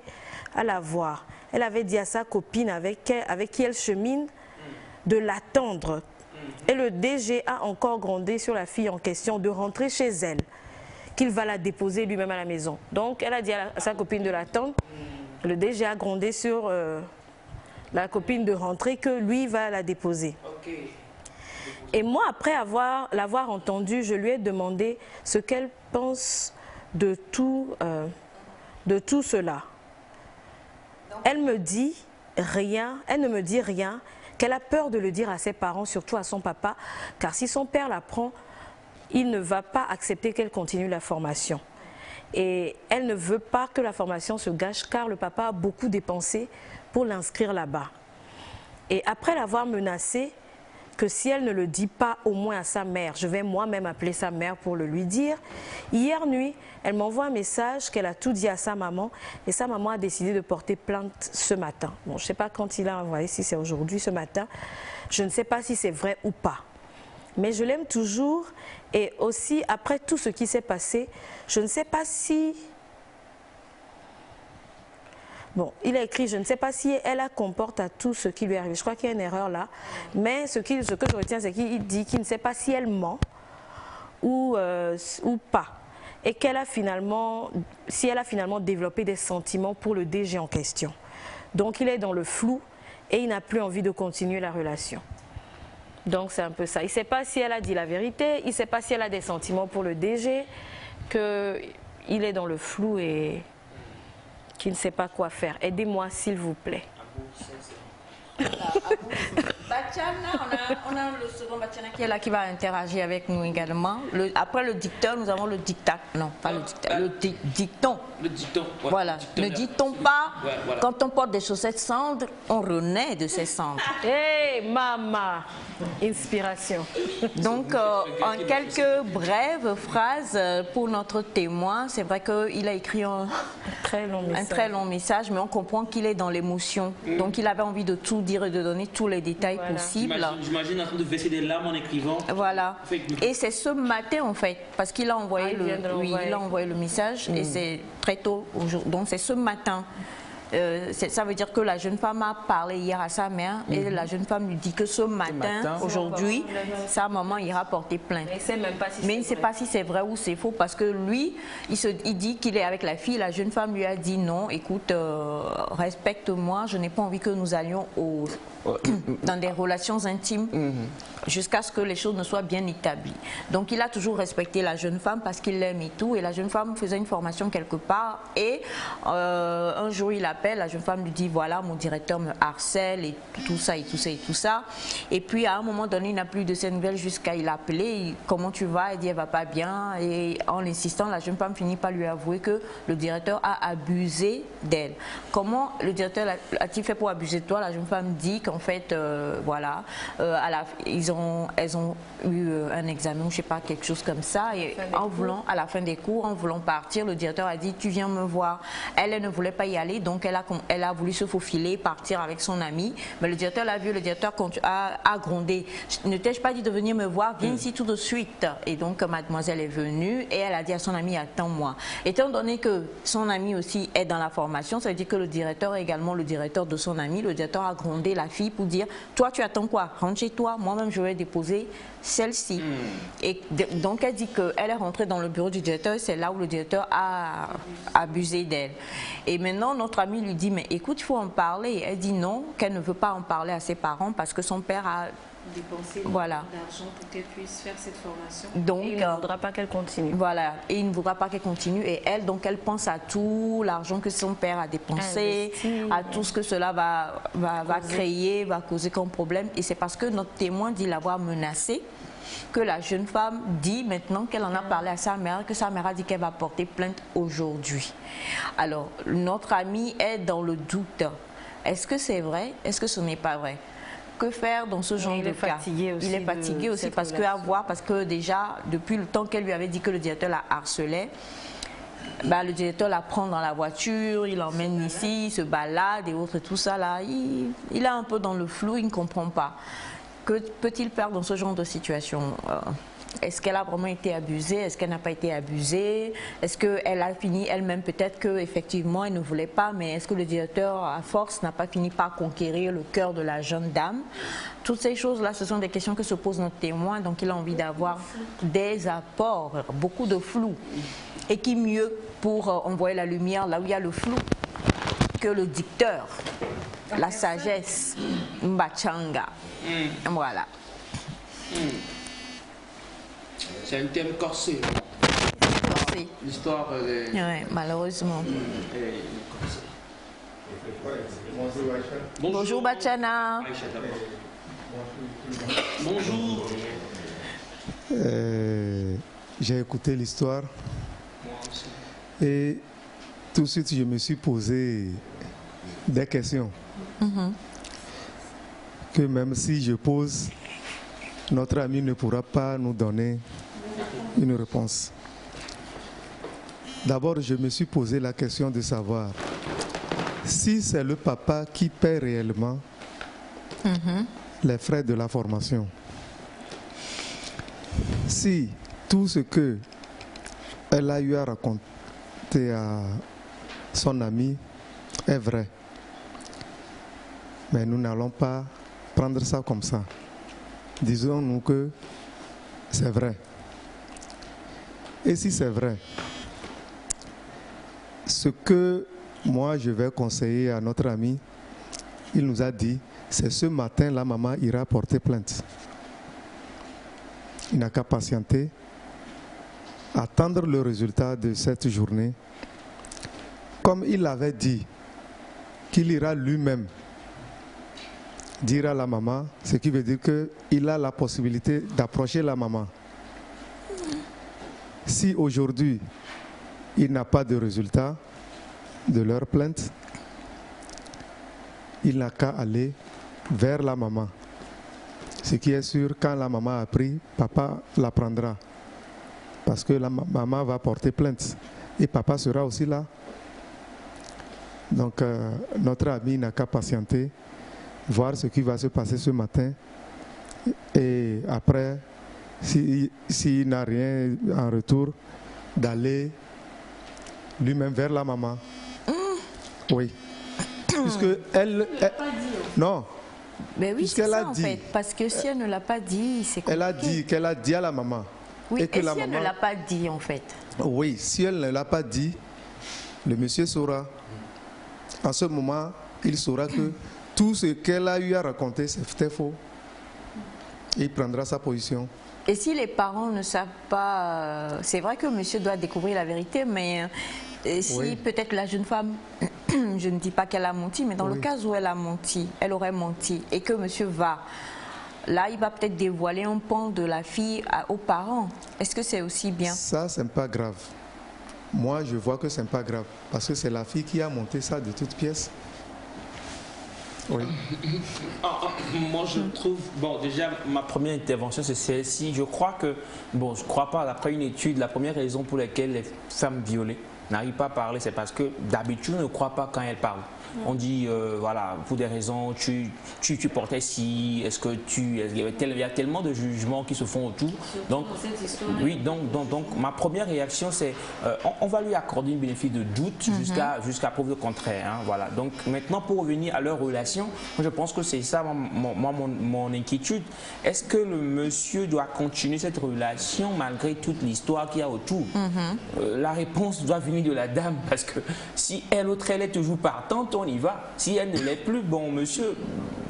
à la voir. Elle avait dit à sa copine avec qui elle chemine de l'attendre. Et le DG a encore grondé sur la fille en question de rentrer chez elle, qu'il va la déposer lui-même à la maison. Donc elle a dit à sa copine de l'attendre. Le DG a grondé sur la copine de rentrer, que lui va la déposer. Et moi, après l'avoir entendue, je lui ai demandé ce qu'elle pense de tout cela. Elle ne me dit rien, qu'elle a peur de le dire à ses parents, surtout à son papa, car si son père l'apprend, il ne va pas accepter qu'elle continue la formation. Et elle ne veut pas que la formation se gâche, car le papa a beaucoup dépensé pour l'inscrire là-bas. Et après l'avoir menacée, que si elle ne le dit pas au moins à sa mère, je vais moi-même appeler sa mère pour le lui dire. Hier nuit, elle m'envoie un message qu'elle a tout dit à sa maman et sa maman a décidé de porter plainte ce matin. Bon, je ne sais pas quand il a envoyé, si c'est aujourd'hui, ce matin. Je ne sais pas si c'est vrai ou pas. Mais je l'aime toujours et aussi, après tout ce qui s'est passé, je ne sais pas si... Bon, il a écrit, je ne sais pas si elle la comporte à tout ce qui lui arrive. Je crois qu'il y a une erreur là. Mais ce que je retiens, c'est qu'il dit qu'il ne sait pas si elle ment ou pas. Et qu'elle a finalement, si elle a finalement développé des sentiments pour le DG en question. Donc il est dans le flou et il n'a plus envie de continuer la relation. Donc c'est un peu ça. Il ne sait pas si elle a dit la vérité, il ne sait pas si elle a des sentiments pour le DG, qu'il est dans le flou et... qui ne sait pas quoi faire. Aidez-moi, s'il vous plaît. Batiana, on a le second Batiana qui est là, qui va interagir avec nous également. Après le dicteur, nous avons le dictat. Non, pas le dictat, le dicton. Le dicton. Ouais, voilà. Ne dit-on pas, voilà. Quand on porte des chaussettes cendres, on renaît de ces cendres. Hey, maman! Inspiration. Donc, en quelques brèves phrases pour notre témoin, c'est vrai qu'il a écrit un très long message, mais on comprend qu'il est dans l'émotion. Donc, il avait envie de tout dire et de donner tous les détails possibles. J'imagine en train de verser des larmes en écrivant. Voilà. Et c'est ce matin, en fait, parce qu'il a envoyé, il a envoyé le message et c'est très tôt aujourd'hui. Donc, c'est ce matin ça veut dire que la jeune femme a parlé hier à sa mère et la jeune femme lui dit que ce matin aujourd'hui, sa maman ira porter plainte. Mais il ne sait pas si c'est vrai ou c'est faux parce que lui, il dit qu'il est avec la fille. La jeune femme lui a dit non, écoute, respecte-moi, je n'ai pas envie que nous allions dans des relations intimes jusqu'à ce que les choses ne soient bien établies. Donc il a toujours respecté la jeune femme parce qu'il l'aime et tout. Et la jeune femme faisait une formation quelque part et un jour il appelle, la jeune femme lui dit voilà, mon directeur me harcèle et tout ça et tout ça et tout ça. Et puis à un moment donné, il n'a plus de ses nouvelles jusqu'à il appeler, comment tu vas? Elle dit elle va pas bien. Et en insistant, la jeune femme finit par lui avouer que le directeur a abusé d'elle. Comment le directeur a-t-il fait pour abuser de toi? La jeune femme dit qu'en fait, voilà, elles ont eu un examen ou je sais pas, quelque chose comme ça. Et à la fin des cours, en voulant partir, le directeur a dit tu viens me voir. Elle ne voulait pas y aller, donc elle a voulu se faufiler, partir avec son ami. Mais le directeur l'a vu, le directeur a grondé. Ne t'ai-je pas dit de venir me voir? Viens ici tout de suite. Et donc mademoiselle est venue et elle a dit à son ami attends-moi. Étant donné que son ami aussi est dans la formation, ça veut dire que le directeur est également le directeur de son ami. Le directeur a grondé la fille pour dire toi tu attends quoi? Rentre chez toi, moi-même je vais déposer celle-ci. Et donc elle dit qu'elle est rentrée dans le bureau du directeur, c'est là où le directeur a abusé d'elle. Et maintenant notre ami lui dit mais écoute, il faut en parler. Elle dit non, qu'elle ne veut pas en parler à ses parents parce que son père a dépenser voilà. d'argent pour qu'elle puisse faire cette formation. Donc, et il ne voudra pas qu'elle continue. Voilà, et il ne voudra pas qu'elle continue. Et elle, donc, elle pense à tout l'argent que son père a dépensé, à tout ce que cela va créer, va causer comme problème. Et c'est parce que notre témoin dit l'avoir menacée que la jeune femme dit maintenant qu'elle en a parlé à sa mère, que sa mère a dit qu'elle va porter plainte aujourd'hui. Alors, notre amie est dans le doute. Est-ce que c'est vrai? Est-ce que ce n'est pas vrai? Que faire dans ce genre de cas? Il est fatigué aussi parce que déjà, depuis le temps qu'elle lui avait dit que le directeur la harcelait, le directeur la prend dans la voiture, il l'emmène ici, il se balade et autres, tout ça là. Il est un peu dans le flou, il ne comprend pas. Que peut-il faire dans ce genre de situation? Est-ce qu'elle a vraiment été abusée? Est-ce qu'elle n'a pas été abusée? Est-ce qu'elle a fini elle-même? Peut-être qu'effectivement, elle ne voulait pas, mais est-ce que le directeur, à force, n'a pas fini par conquérir le cœur de la jeune dame? Toutes ces choses-là, ce sont des questions que se pose notre témoin. Donc, il a envie d'avoir des apports, beaucoup de flou. Et qui mieux pour envoyer la lumière là où il y a le flou que le dicteur, la sagesse, Mbachanga. Voilà. C'est un thème corsé. L'histoire des... Oui, malheureusement. Bonjour Bachana. Bonjour. J'ai écouté l'histoire et tout de suite je me suis posé des questions. Que même si je pose, notre ami ne pourra pas nous donner une réponse. D'abord, je me suis posé la question de savoir si c'est le papa qui paie réellement les frais de la formation. Si tout ce qu'elle a eu à raconter à son ami est vrai, mais nous n'allons pas prendre ça comme ça. Disons-nous que c'est vrai. Et si c'est vrai, ce que moi je vais conseiller à notre ami, il nous a dit, c'est ce matin la maman ira porter plainte. Il n'a qu'à patienter, attendre le résultat de cette journée. Comme il avait dit qu'il ira lui-même dire à la maman, ce qui veut dire qu'il a la possibilité d'approcher la maman. Si aujourd'hui, il n'a pas de résultat de leur plainte, il n'a qu'à aller vers la maman. Ce qui est sûr, quand la maman a pris, papa la prendra. Parce que la maman va porter plainte. Et papa sera aussi là. Donc, notre ami n'a qu'à patienter, voir ce qui va se passer ce matin. Et après, s'il n'a rien en retour, d'aller lui-même vers la maman. Oui. puisque elle non. Mais oui, c'est puisqu'elle ça a en dit, fait. Parce que si elle ne l'a pas dit, c'est compliqué. elle a dit qu'elle a dit à la maman. Oui, que et la si elle maman, ne l'a pas dit en fait? oui, si elle ne l'a pas dit, le monsieur saura. En ce moment, il saura que tout ce qu'elle a eu à raconter, c'était faux. Il prendra sa position. Et si les parents ne savent pas, c'est vrai que monsieur doit découvrir la vérité, mais si Oui. peut-être la jeune femme, je ne dis pas qu'elle a menti, mais dans le cas où elle a menti, elle aurait menti, et que monsieur va, là il va peut-être dévoiler un pan de la fille aux parents. Est-ce que c'est aussi bien? Ça, c'est pas grave. Moi, je vois que c'est pas grave. Parce que c'est la fille qui a monté ça de toutes pièces. Oui. Moi, je trouve, bon, déjà, ma première intervention, c'est celle-ci. Je crois que, bon, je crois pas, d'après une étude, la première raison pour laquelle les femmes violées n'arrivent pas à parler, c'est parce que d'habitude, on ne croit pas quand elles parlent. On dit, voilà, pour des raisons, tu portais ci, est-ce que il y a tellement de jugements qui se font autour. Donc, oui, donc ma première réaction, c'est, on va lui accorder une bénéfice de doute jusqu'à preuve de contraire. Hein, voilà. Donc, maintenant, pour revenir à leur relation, moi, je pense que c'est ça, mon inquiétude. Est-ce que le monsieur doit continuer cette relation malgré toute l'histoire qu'il y a autour? La réponse doit venir de la dame, parce que si elle est toujours partante, on y va. Si elle ne l'est plus, bon monsieur,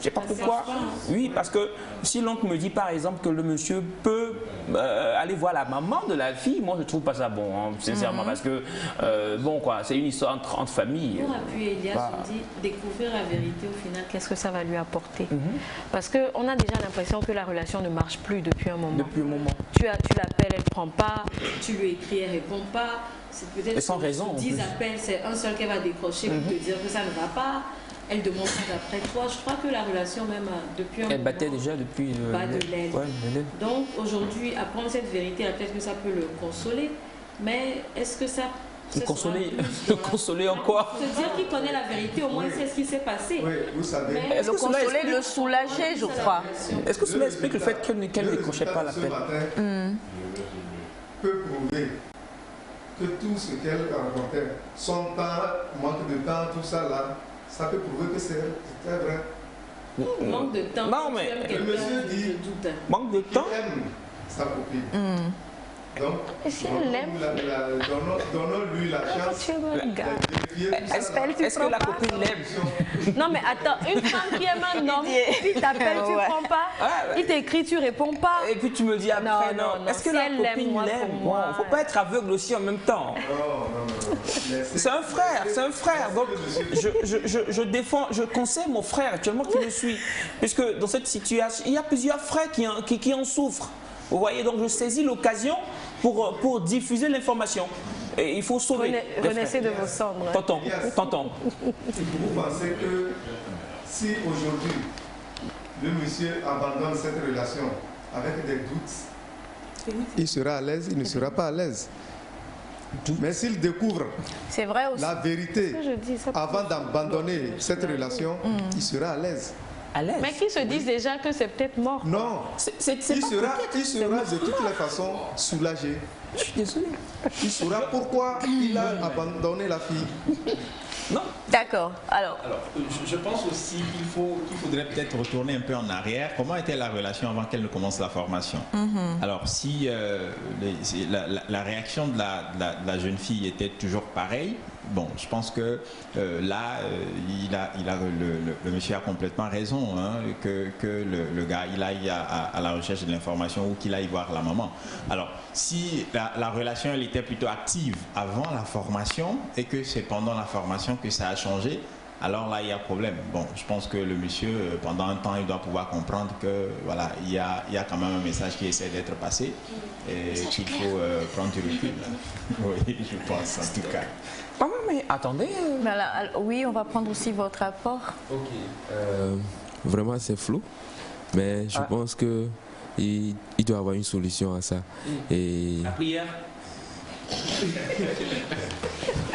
je sais pas pourquoi. Oui, parce que si l'oncle me dit par exemple que le monsieur peut aller voir la maman de la fille, moi je trouve pas ça bon, hein, sincèrement, parce que bon quoi, c'est une histoire entre familles. Pour appuyer Elias, on dit découvrir la vérité au final, qu'est-ce que ça va lui apporter? Parce qu'on a déjà l'impression que la relation ne marche plus depuis un moment. Depuis un moment. Tu l'appelles, elle ne prend pas, tu lui écris, elle ne répond pas. Et sans raison. 10 appels, c'est un seul qu'elle va décrocher pour te dire que ça ne va pas. Elle demande ça d'après toi. Je crois que la relation même depuis un moment... Elle battait déjà depuis... bat de l'aile. Ouais, donc aujourd'hui, apprendre cette vérité, peut-être que ça peut le consoler. Mais est-ce que ça... Le consoler en quoi? Se dire qu'il connaît la vérité, au moins il sait ce qui s'est passé. Oui, vous savez. Le consoler, le soulager, je crois. Est-ce que cela explique le fait qu'elle ne décrochait pas l'appel? Peut prouver que tout ce qu'elle racontait, son temps, manque de temps, tout ça là, ça peut prouver que c'était vrai. Manque de temps. Non, mais le monsieur dit manque de temps. Il aime sa copine. Donc, si elle l'aime, donnons-lui la chance de vérifier tout ça. Est-ce que la copine l'aime? Non mais attends, une femme qui aime un homme, il t'appelle, tu ne prends pas, il t'écrit, tu ne réponds pas. Et puis tu me dis après, non. Est-ce que la copine l'aime? Bon, il ne faut pas être aveugle aussi en même temps. Non. C'est un frère, Donc, je défends, je conseille mon frère actuellement qui me suit. Puisque dans cette situation, il y a plusieurs frères qui en souffrent. Vous voyez, donc je saisis l'occasion pour diffuser l'information. Et il faut sauver. Renaissez de vos cendres. T'entends. Vous pensez que si aujourd'hui, le monsieur abandonne cette relation avec des doutes, il sera à l'aise, il ne sera pas à l'aise. Mais s'il découvre la vérité avant d'abandonner cette relation, il sera à l'aise. Mais qui se disent déjà que c'est peut-être mort. Non, il sera de toutes les façons soulagé. Je suis désolé. Il saura pourquoi il a abandonné la fille. Non. D'accord. Alors, je pense aussi qu'il faudrait peut-être retourner un peu en arrière. Comment était la relation avant qu'elle ne commence la formation? Alors, si la réaction de la jeune fille était toujours pareille, bon, je pense que là, le monsieur a complètement raison, hein, que le gars, il aille à la recherche de l'information ou qu'il aille voir la maman. Alors, si la relation, elle était plutôt active avant la formation et que c'est pendant la formation que ça a changé, alors là, il y a problème. Bon, je pense que le monsieur, pendant un temps, il doit pouvoir comprendre que, voilà, il y a quand même un message qui essaie d'être passé et qu'il faut prendre du recul. Oui, je pense, en tout cas. Ah oui, mais attendez. Oui, on va prendre aussi votre rapport. Ok. Vraiment, c'est flou, mais je pense que il doit y avoir une solution à ça. Et... La prière.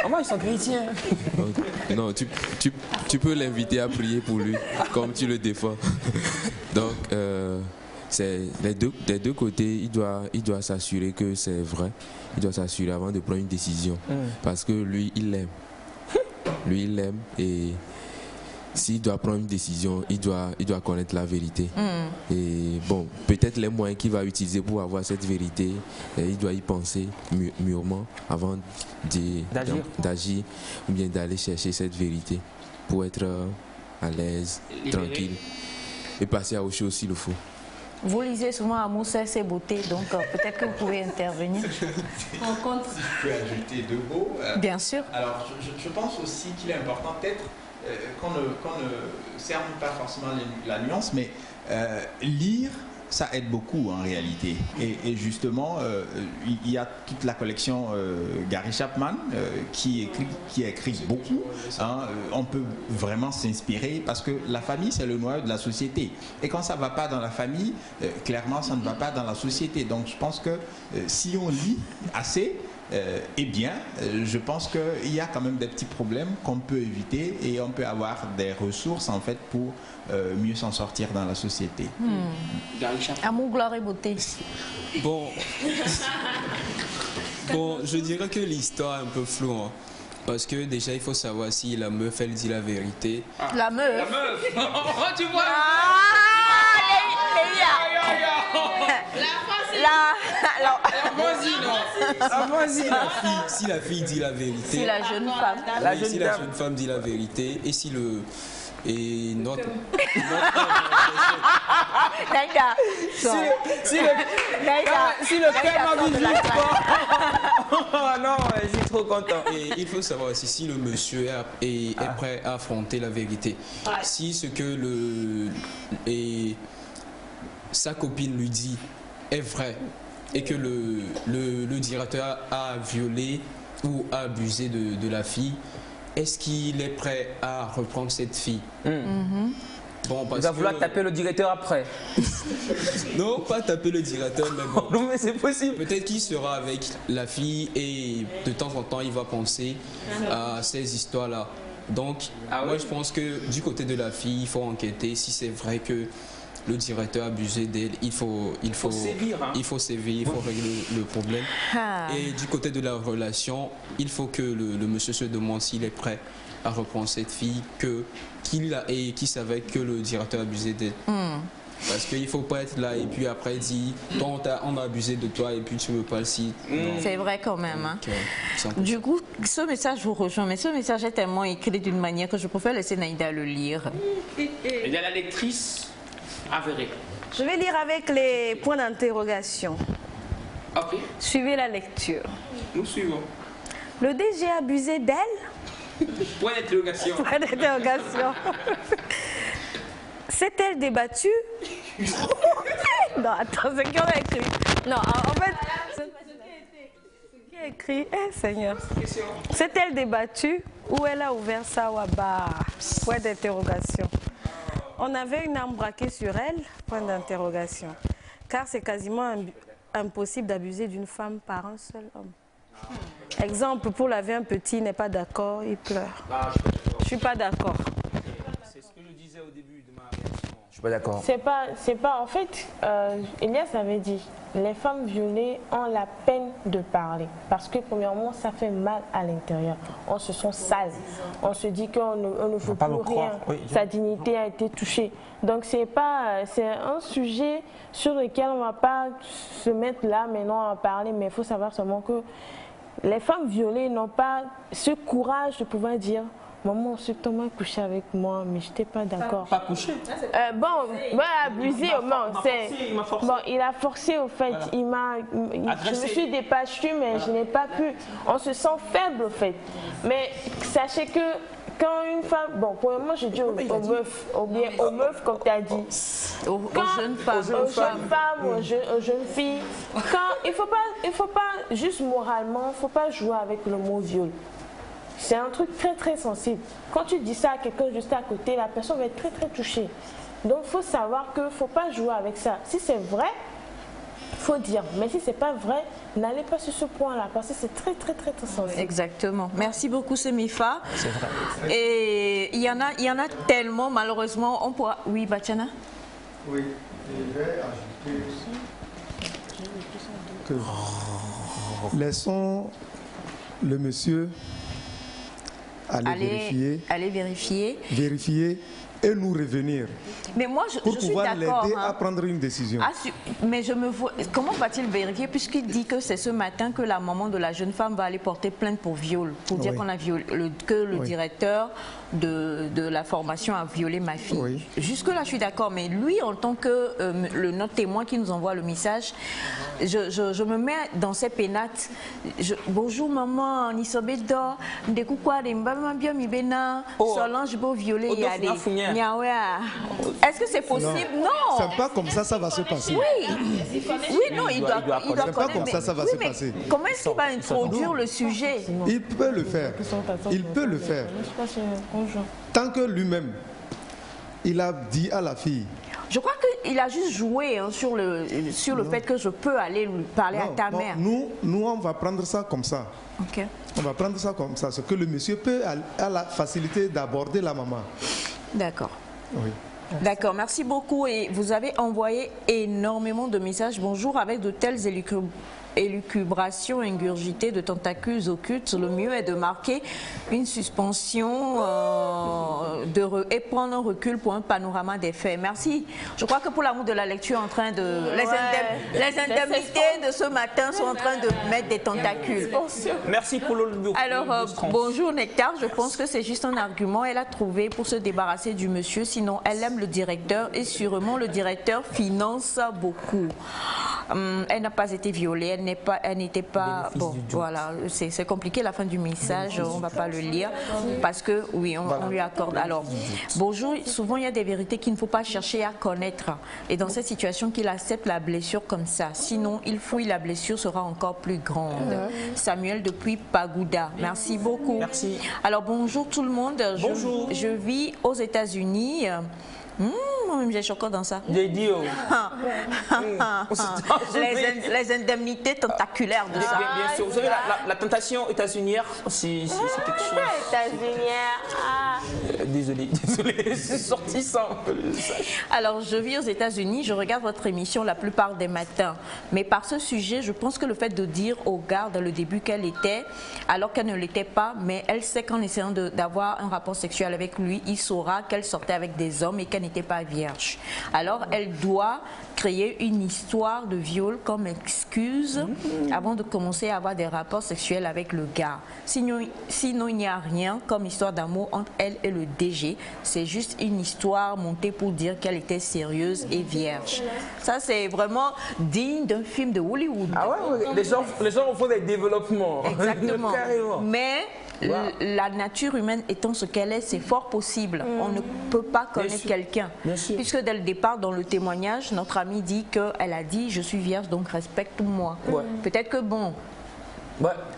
Moi, ils sont chrétiens. Non, tu peux l'inviter à prier pour lui, comme tu le défends. Donc, c'est des deux côtés, il doit s'assurer que c'est vrai. Il doit s'assurer avant de prendre une décision. Parce que lui, il l'aime. Lui, il l'aime et s'il doit prendre une décision, il doit connaître la vérité. Et bon, peut-être les moyens qu'il va utiliser pour avoir cette vérité, il doit y penser mûrement avant d'agir ou bien d'aller chercher cette vérité pour être à l'aise, tranquille et passer à autre chose s'il le faut. Vous lisez souvent Amour, Sexe et Beauté, donc peut-être que vous pouvez intervenir. Rencontre. Je peux ajouter deux mots. Bien sûr. Alors, je pense aussi qu'il est important peut-être qu'on ne cerne pas forcément la nuance, mais lire, ça aide beaucoup en réalité. Et justement, il y a toute la collection Gary Chapman qui écrit beaucoup. Hein. On peut vraiment s'inspirer parce que la famille, c'est le noyau de la société. Et quand ça ne va pas dans la famille, clairement, ça ne va pas dans la société. Donc je pense que si on lit assez, eh bien, je pense qu'il y a quand même des petits problèmes qu'on peut éviter et on peut avoir des ressources en fait pour mieux s'en sortir dans la société. Amour, gloire et beauté. Bon, je dirais que l'histoire est un peu floue. Hein. Parce que déjà, il faut savoir si la meuf, elle dit la vérité. La meuf. La meuf. Tu vois. Si la fille dit la vérité. Si la jeune femme. Si la jeune femme dit la vérité. Et si le. Et notre. Naïda. Si le père m'a vu oh non, je suis trop content. Et il faut savoir aussi si le monsieur est prêt à affronter la vérité. Si ce que sa copine lui dit est vrai et que le directeur a violé ou a abusé de la fille, est-ce qu'il est prêt à reprendre cette fille? Bon, il va vouloir taper le directeur après. Non, pas taper le directeur, mais bon. Non, mais c'est possible. Peut-être qu'il sera avec la fille et de temps en temps, il va penser à ces histoires-là. Donc, moi, je pense que du côté de la fille, il faut enquêter si c'est vrai que le directeur a abusé d'elle. Il faut sévir, il faut régler le problème. Et du côté de la relation, il faut que le monsieur se demande s'il est prêt à reprendre cette fille qui savait que le directeur abusait d'elle. Parce qu'il ne faut pas être là et puis après dire on a abusé de toi et puis tu me parles si. C'est vrai quand même. Hein. Du coup, ce message vous rejoint, mais ce message est tellement écrit d'une manière que je préfère laisser Naïda le lire. Il y a la lectrice avérée. Je vais lire avec les points d'interrogation. Ok. Suivez la lecture. Nous suivons. Le DG a abusé d'elle? Point d'interrogation. Point d'interrogation. S'est-elle débattue? Non, attends, c'est qui on a écrit? Non, en fait, ce qui est écrit, Seigneur. S'est-elle débattue ou elle a ouvert sa waba? Point d'interrogation. On avait une arme braquée sur elle? Point d'interrogation. Car c'est quasiment impossible d'abuser d'une femme par un seul homme. Exemple, pour laver un petit, il n'est pas d'accord, il pleure. Je ne suis pas d'accord. C'est ce que je disais au début de ma réaction. Je suis pas d'accord. C'est pas, en fait, Elias avait dit, les femmes violées ont la peine de parler. Parce que premièrement, ça fait mal à l'intérieur. On se sent sale. On se dit qu'on ne faut plus rien. Oui, sa dignité a été touchée. Donc c'est un sujet sur lequel on ne va pas se mettre là maintenant à parler, mais il faut savoir seulement que les femmes violées n'ont pas ce courage de pouvoir dire maman, ce Thomas a couché avec moi, mais je n'étais pas d'accord. Pas couché. Abusé, il a forcé au fait. Voilà. Je me suis dépassue, mais je n'ai pas pu. On se sent faible au fait. Mais sachez que quand une femme, premièrement je dis aux meufs, aux meufs comme tu as dit, aux jeunes femmes, aux jeunes filles, il faut pas juste moralement, il ne faut pas jouer avec le mot viol. C'est un truc très très sensible. Quand tu dis ça à quelqu'un juste à côté, la personne va être très très touchée. Donc il faut savoir qu'il ne faut pas jouer avec ça. Si c'est vrai, il faut dire. Mais si ce n'est pas vrai, n'allez pas sur ce point-là parce que c'est très très très très sensible. Exactement. Merci beaucoup Semifa. C'est vrai. Et il y en a tellement, malheureusement, on pourra... Oui, Batiana? Oui, je vais ajouter aussi que laissons le monsieur aller vérifier. Vérifier et nous revenir. Mais moi, je suis pouvoir d'accord. l'aider à prendre une décision. Mais je me vois. Comment va-t-il vérifier puisqu'il dit que c'est ce matin que la maman de la jeune femme va aller porter plainte pour viol, pour dire qu'on a violé, que le directeur de la formation a violé ma fille. Oui. Jusque-là, je suis d'accord. Mais lui, en tant que notre témoin qui nous envoie le message, je me mets dans ses pénates. Bonjour maman, Nisobedo, Ndekukwa, Mbama mi bena, Solange beau violer Yade. Est-ce que c'est possible? Non. C'est pas comme ça va se passer. Oui, non, il doit c'est pas comme ça va se passer. Comment est-ce qu'il va introduire le sujet? Il peut le faire. Il peut le faire. Tant que lui-même, il a dit à la fille. Je crois qu'il a juste joué sur le fait que je peux aller lui parler à ta mère. Nous, on va prendre ça comme ça. Okay. On va prendre ça comme ça. C'est que le monsieur peut avoir la facilité d'aborder la maman. D'accord. Oui. D'accord, merci beaucoup. Et vous avez envoyé énormément de messages. Bonjour, avec de telles élucubrations ingurgitées de tentacules occultes, le mieux est de marquer une suspension et prendre un recul pour un panorama des faits. Merci. Je crois que pour l'amour de la lecture, en train de les indemnités de ce matin sont en train de mettre des tentacules. Merci pour le. Alors, bonjour Nectar, je pense que c'est juste un argument. Elle a trouvé pour se débarrasser du monsieur, sinon elle aime le directeur et sûrement le directeur finance beaucoup. Elle n'a pas été violée, elle n'était pas... Bon, voilà, c'est compliqué la fin du message, on ne va pas le lire parce que, oui, on lui accorde. Alors, bonjour, souvent il y a des vérités qu'il ne faut pas chercher à connaître. Et dans cette situation, qu'il accepte la blessure comme ça. Sinon, il fouille, la blessure sera encore plus grande. Samuel depuis Pagoуда, merci beaucoup. Merci. Alors, bonjour tout le monde. Bonjour. Je vis aux États-Unis. J'ai encore dans ça. J'ai dit. Les indemnités tentaculaires de ça. Bien sûr. Vous savez, la tentation états-unienne, c'est quelque chose. Désolé, c'est sorti sans. Alors, je vis aux États-Unis, je regarde votre émission la plupart des matins. Mais par ce sujet, je pense que le fait de dire aux gardes le début qu'elle était, alors qu'elle ne l'était pas, mais elle sait qu'en essayant d'avoir un rapport sexuel avec lui, il saura qu'elle sortait avec des hommes et qu'elle n'était pas vierge. Alors, elle doit créer une histoire de viol comme excuse avant de commencer à avoir des rapports sexuels avec le gars. Sinon il n'y a rien comme histoire d'amour entre elle et le DG. C'est juste une histoire montée pour dire qu'elle était sérieuse et vierge. Ça, c'est vraiment digne d'un film de Hollywood. Ah ouais, les gens font des développements. Exactement. Mais la nature humaine étant ce qu'elle est, c'est fort possible. On ne peut pas connaître quelqu'un. Puisque dès le départ, dans le témoignage, notre amie dit qu'elle a dit « je suis vierge, donc respecte-moi ». Peut-être que bon,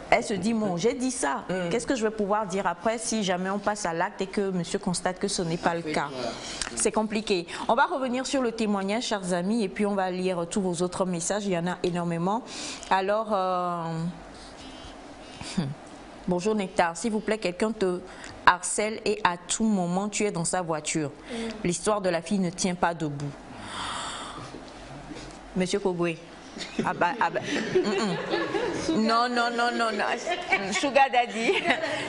elle se dit « bon, j'ai dit ça, qu'est-ce que je vais pouvoir dire après si jamais on passe à l'acte et que monsieur constate que ce n'est pas le cas ?» C'est compliqué. On va revenir sur le témoignage, chers amis, et puis on va lire tous vos autres messages. Il y en a énormément. Alors... Bonjour Nectar, s'il vous plaît, quelqu'un te harcèle et à tout moment tu es dans sa voiture. L'histoire de la fille ne tient pas debout. Monsieur Kogwe. Non. Sugar Daddy.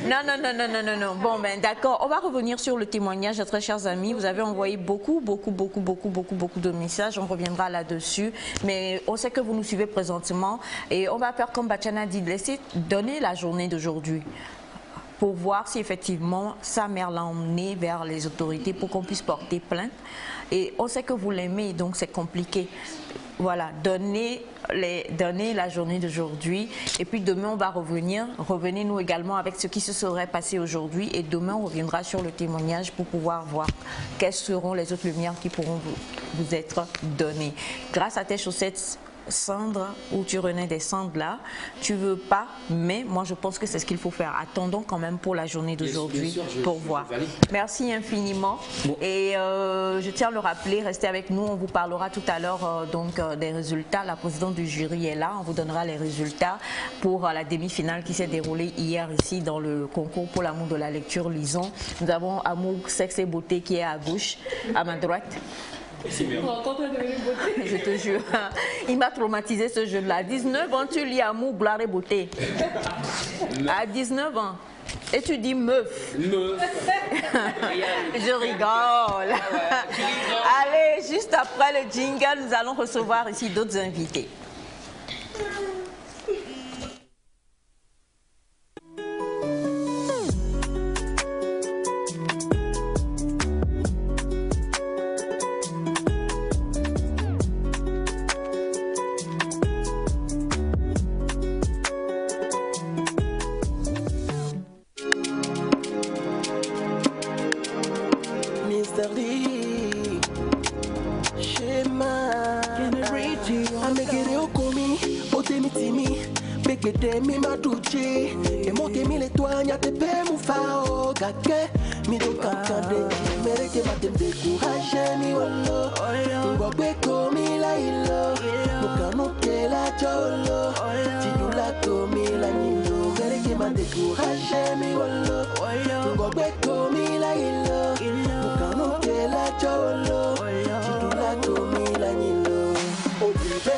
Non. Bon, ben d'accord. On va revenir sur le témoignage, très chers amis. Vous avez envoyé beaucoup de messages. On reviendra là-dessus. Mais on sait que vous nous suivez présentement. Et on va faire comme Bachana dit, laisser donner la journée d'aujourd'hui pour voir si effectivement sa mère l'a emmené vers les autorités pour qu'on puisse porter plainte. Et on sait que vous l'aimez, donc c'est compliqué. Voilà, donnez la journée d'aujourd'hui et puis demain on va revenir. Revenez-nous également avec ce qui se serait passé aujourd'hui et demain on reviendra sur le témoignage pour pouvoir voir quelles seront les autres lumières qui pourront vous être données. Grâce à tes chaussettes cendres où tu renais des cendres là, tu veux pas, mais moi je pense que c'est ce qu'il faut faire. Attendons quand même pour la journée d'aujourd'hui pour voir. Merci infiniment et je tiens à le rappeler, restez avec nous, on vous parlera tout à l'heure des résultats. La présidente du jury est là, on vous donnera les résultats pour la demi-finale qui s'est déroulée hier ici dans le concours pour l'amour de la lecture lisons. Nous avons Amour, Sexe et Beauté qui est à gauche, à ma droite. Je te jure, il m'a traumatisé ce jeu-là. À 19 ans, tu lis Amour, gloire et beauté. À 19 ans. Et tu dis meuf. Meuf. Je rigole. Allez, juste après le jingle, nous allons recevoir ici d'autres invités. Mi maduchi, emoke mi le toanya te pe mu fao gake, mi do kakade, mereke mate de courage mi wolo, ngo be ko mi la ilo, mukanu ke la cholo, tidula ko mi la nilo, mereke mate courage mi wolo, ngo be ko mi la ilo, mukanu ke la cholo, tidula ko mi la nilo, obibe.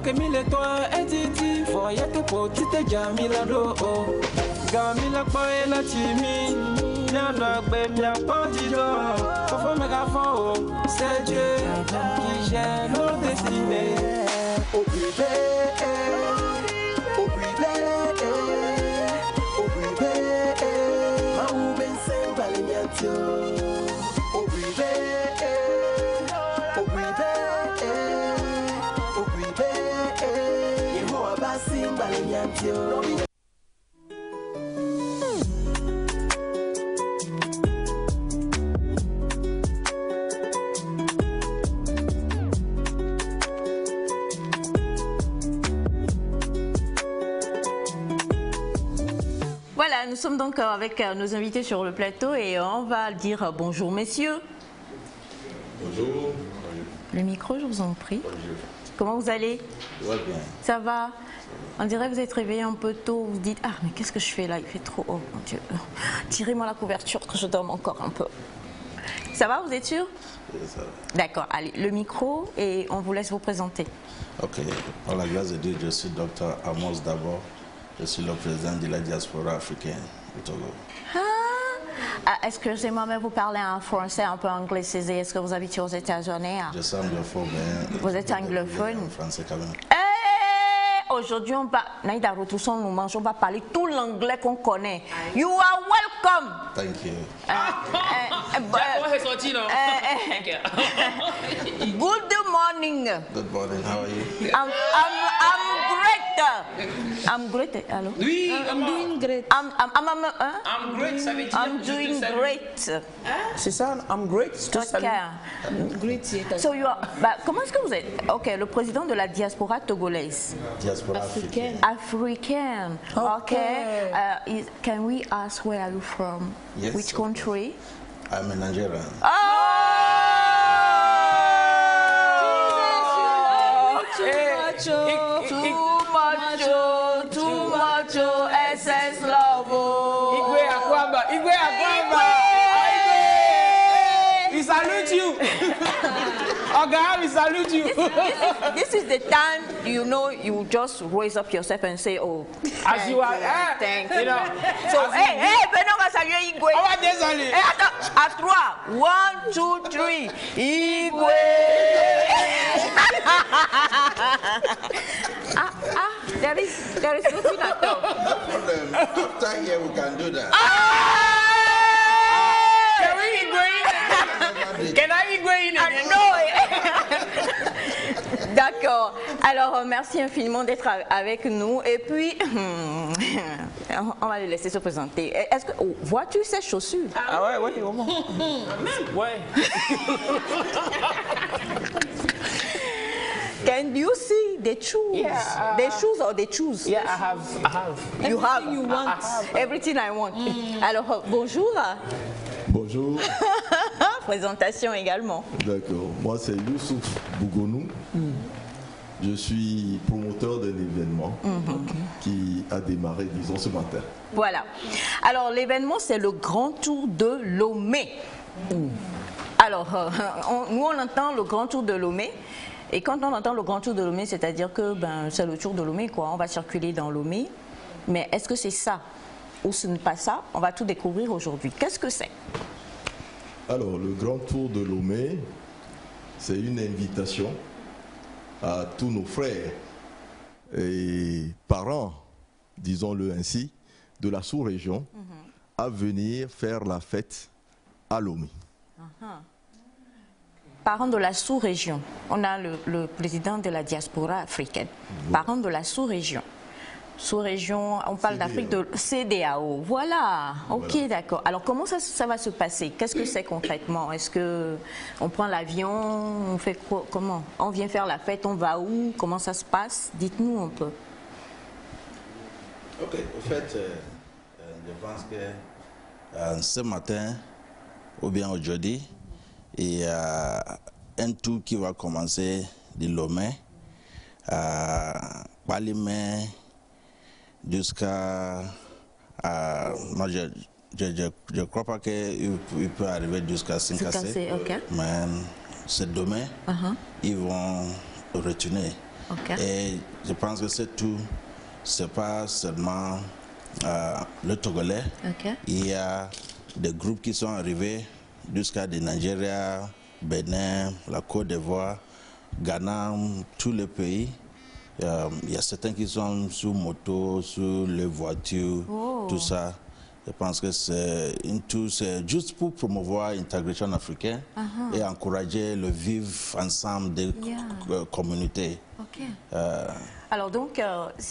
Que mille toi et titi, foyette petite Jamila do oh. Gamila boy la chimi, nyana bemia pandido. Fofo mega fo, c'est Dieu qui gère nos destinées. Au privé, au privé, au privé, ma ou ben sen valeniatio. Au privé. Voilà, nous sommes donc avec nos invités sur le plateau et on va dire bonjour messieurs. Bonjour. Le micro, je vous en prie. Bonjour. Comment vous allez? Ça va bien. Ça va? On dirait que vous êtes réveillé un peu tôt, vous vous dites « Ah, mais qu'est-ce que je fais là? Il fait trop haut, mon Dieu. Tirez-moi la couverture que je dorme encore un peu. » Ça va, vous êtes sûr? Oui, ça va. D'accord, allez, le micro et on vous laisse vous présenter. Ok, par la grâce de Dieu, je suis Dr Amos d'abord. Je suis le président de la diaspora africaine au Togo. Excusez-moi, mais vous parlez en français, un peu anglais, est-ce que vous habitez aux États-Unis? Je suis anglophone, mais... Vous êtes anglophone? En français quand même. Aujourd'hui, on va, Naïda Rotousson nous mange, on va parler tout l'anglais qu'on connaît. You are welcome. Thank you. Good morning. Good morning, how are you? I'm great. Hello? Oui, I'm doing great. I'm great, ça veut dire I'm doing great. C'est ça, I'm great. Great. So you are, bah, comment est-ce que vous êtes? Ok, le président de la diaspora togolaise. Diaspora africaine. Africaine. Okay. Can we ask where are you from? Yes. Which country? I'm a Nigerian. Too much, SS love. Igwe Akwamba. We salute you. Oga, we salute you. This is the time, you know, you just raise up yourself and say, oh, as you are, thank you you. know. So, Benoît va saluer Igwe. On va désolé. Attends, à 3, 1, 2, 3, Igwe. There is nothing at all. No problem. After here, we can do that. Can I be going? Non. D'accord. Alors, merci infiniment d'être avec nous. Et puis, on va le laisser se présenter. Est-ce que vois-tu ces chaussures? Ah ouais, ouais, vraiment. Ouais. Can you see the shoes? Yeah, the shoes or the shoes? Yeah, I have. You have. You want. Everything I want. Alors, bonjour. Bonjour. Présentation également. D'accord. Moi, c'est Youssouf Bougonou. Je suis promoteur d'un événement qui a démarré, disons, ce matin. Voilà. Alors, l'événement, c'est le Grand Tour de Lomé. Alors, nous, on entend le Grand Tour de Lomé. Et quand on entend le Grand Tour de Lomé, c'est-à-dire que c'est le Tour de Lomé, quoi. On va circuler dans Lomé. Mais est-ce que c'est ça ou ce n'est pas ça? On va tout découvrir aujourd'hui. Qu'est-ce que c'est? Alors, le Grand Tour de Lomé, c'est une invitation à tous nos frères et parents, disons-le ainsi, de la sous-région à venir faire la fête à Lomé. Parents de la sous-région. On a le président de la diaspora africaine. Parents de la sous-région. Sous-région, on parle d'Afrique de CEDEAO. Voilà, ok, d'accord. Alors, comment ça va se passer? Qu'est-ce que c'est concrètement? Est-ce qu'on prend l'avion? On fait quoi? Comment? On vient faire la fête, on va où? Comment ça se passe? Dites-nous un peu. Ok, au fait, je pense que ce matin, ou bien aujourd'hui, il y a un tour qui va commencer de Lomé à Palimé jusqu'à... moi, je crois pas qu'il peut arriver jusqu'à Sinkassé, mais c'est demain, ils vont retourner. Et je pense que c'est tout. C'est pas seulement le Togolais. Il y a des groupes qui sont arrivés jusqu'à le Nigeria, Bénin, la Côte d'Ivoire, Ghana, tous les pays. Il y a certains qui sont sur moto, sur les voitures, tout ça. Je pense que c'est juste pour promouvoir l'intégration africaine et encourager le vivre ensemble des communautés. Alors donc,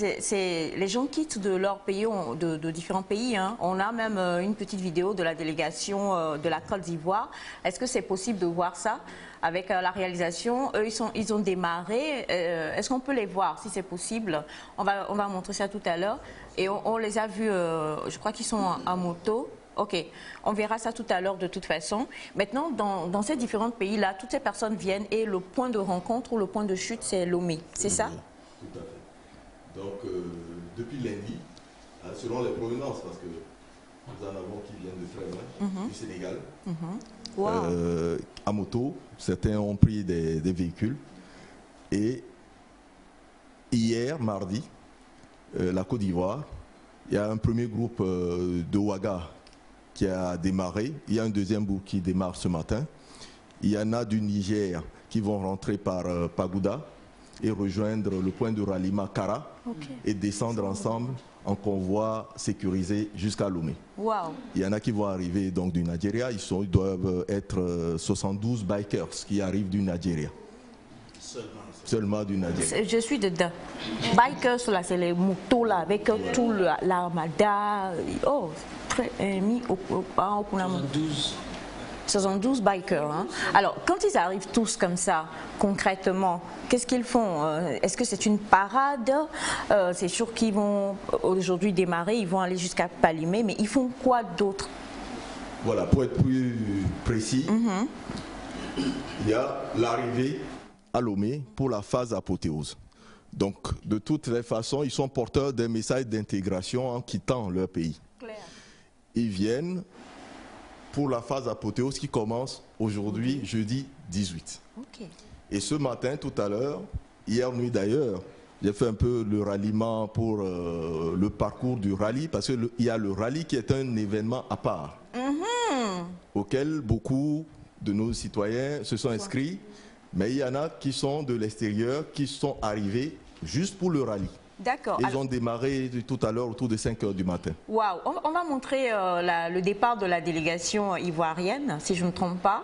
les gens quittent de leur pays, de différents pays. On a même une petite vidéo de la délégation de la Côte d'Ivoire. Est-ce que c'est possible de voir ça avec la réalisation? Eux, ils ont démarré. Est-ce qu'on peut les voir, si c'est possible? On va montrer ça tout à l'heure. Et on les a vus, je crois qu'ils sont en moto. Ok, on verra ça tout à l'heure de toute façon. Maintenant, dans ces différents pays-là, toutes ces personnes viennent et le point de rencontre ou le point de chute, c'est Lomé. C'est ça? Tout à fait. Donc, depuis lundi, selon les provenances, parce que nous en avons qui viennent de très loin, du Sénégal, à moto, certains ont pris des véhicules. Et hier, mardi, la Côte d'Ivoire, il y a un premier groupe de Ouaga qui a démarré. Il y a un deuxième groupe qui démarre ce matin. Il y en a du Niger qui vont rentrer par Pagouda et rejoindre le point de ralliement Kara et descendre ensemble en convoi sécurisé jusqu'à Lomé. Il y en a qui vont arriver donc du Nigeria. Ils doivent être 72 bikers qui arrivent du Nigeria. Seulement du Nigeria. Je suis dedans. Bikers, là, c'est les motos là, avec tout l'armada. Oh, très mis au 72 bikers. Alors, quand ils arrivent tous comme ça, concrètement, qu'est-ce qu'ils font? Est-ce que c'est une parade? C'est sûr qu'ils vont aujourd'hui démarrer, ils vont aller jusqu'à Palimé, mais ils font quoi d'autre? Voilà, pour être plus précis, il y a l'arrivée à Lomé pour la phase apothéose. Donc, de toutes les façons, ils sont porteurs d'un message d'intégration en quittant leur pays. Ils viennent pour la phase apothéose qui commence aujourd'hui, jeudi 18. Et ce matin, tout à l'heure, hier nuit d'ailleurs, j'ai fait un peu le ralliement pour le parcours du rallye, parce qu'il y a le rallye qui est un événement à part, auquel beaucoup de nos citoyens se sont inscrits, mais il y en a qui sont de l'extérieur, qui sont arrivés juste pour le rallye. D'accord. Ils ont démarré tout à l'heure autour de 5 h du matin. Waouh. On va montrer le départ de la délégation ivoirienne, si je ne me trompe pas.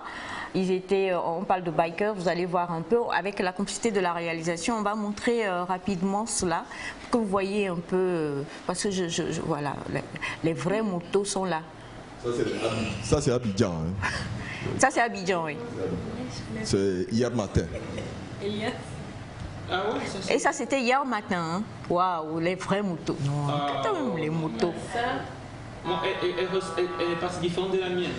Ils étaient, on parle de bikers, vous allez voir un peu, avec la complicité de la réalisation, on va montrer rapidement cela, pour que vous voyez un peu, parce que voilà, les vraies motos sont là. Ça c'est Abidjan. Hein. Ça c'est Abidjan, oui. C'est hier matin. Ah ouais, ça, et ça c'était hier matin. Hein. Waouh, les vraies motos. Non, quand même les motos. Ça, bon, elle est partie différente de la mienne.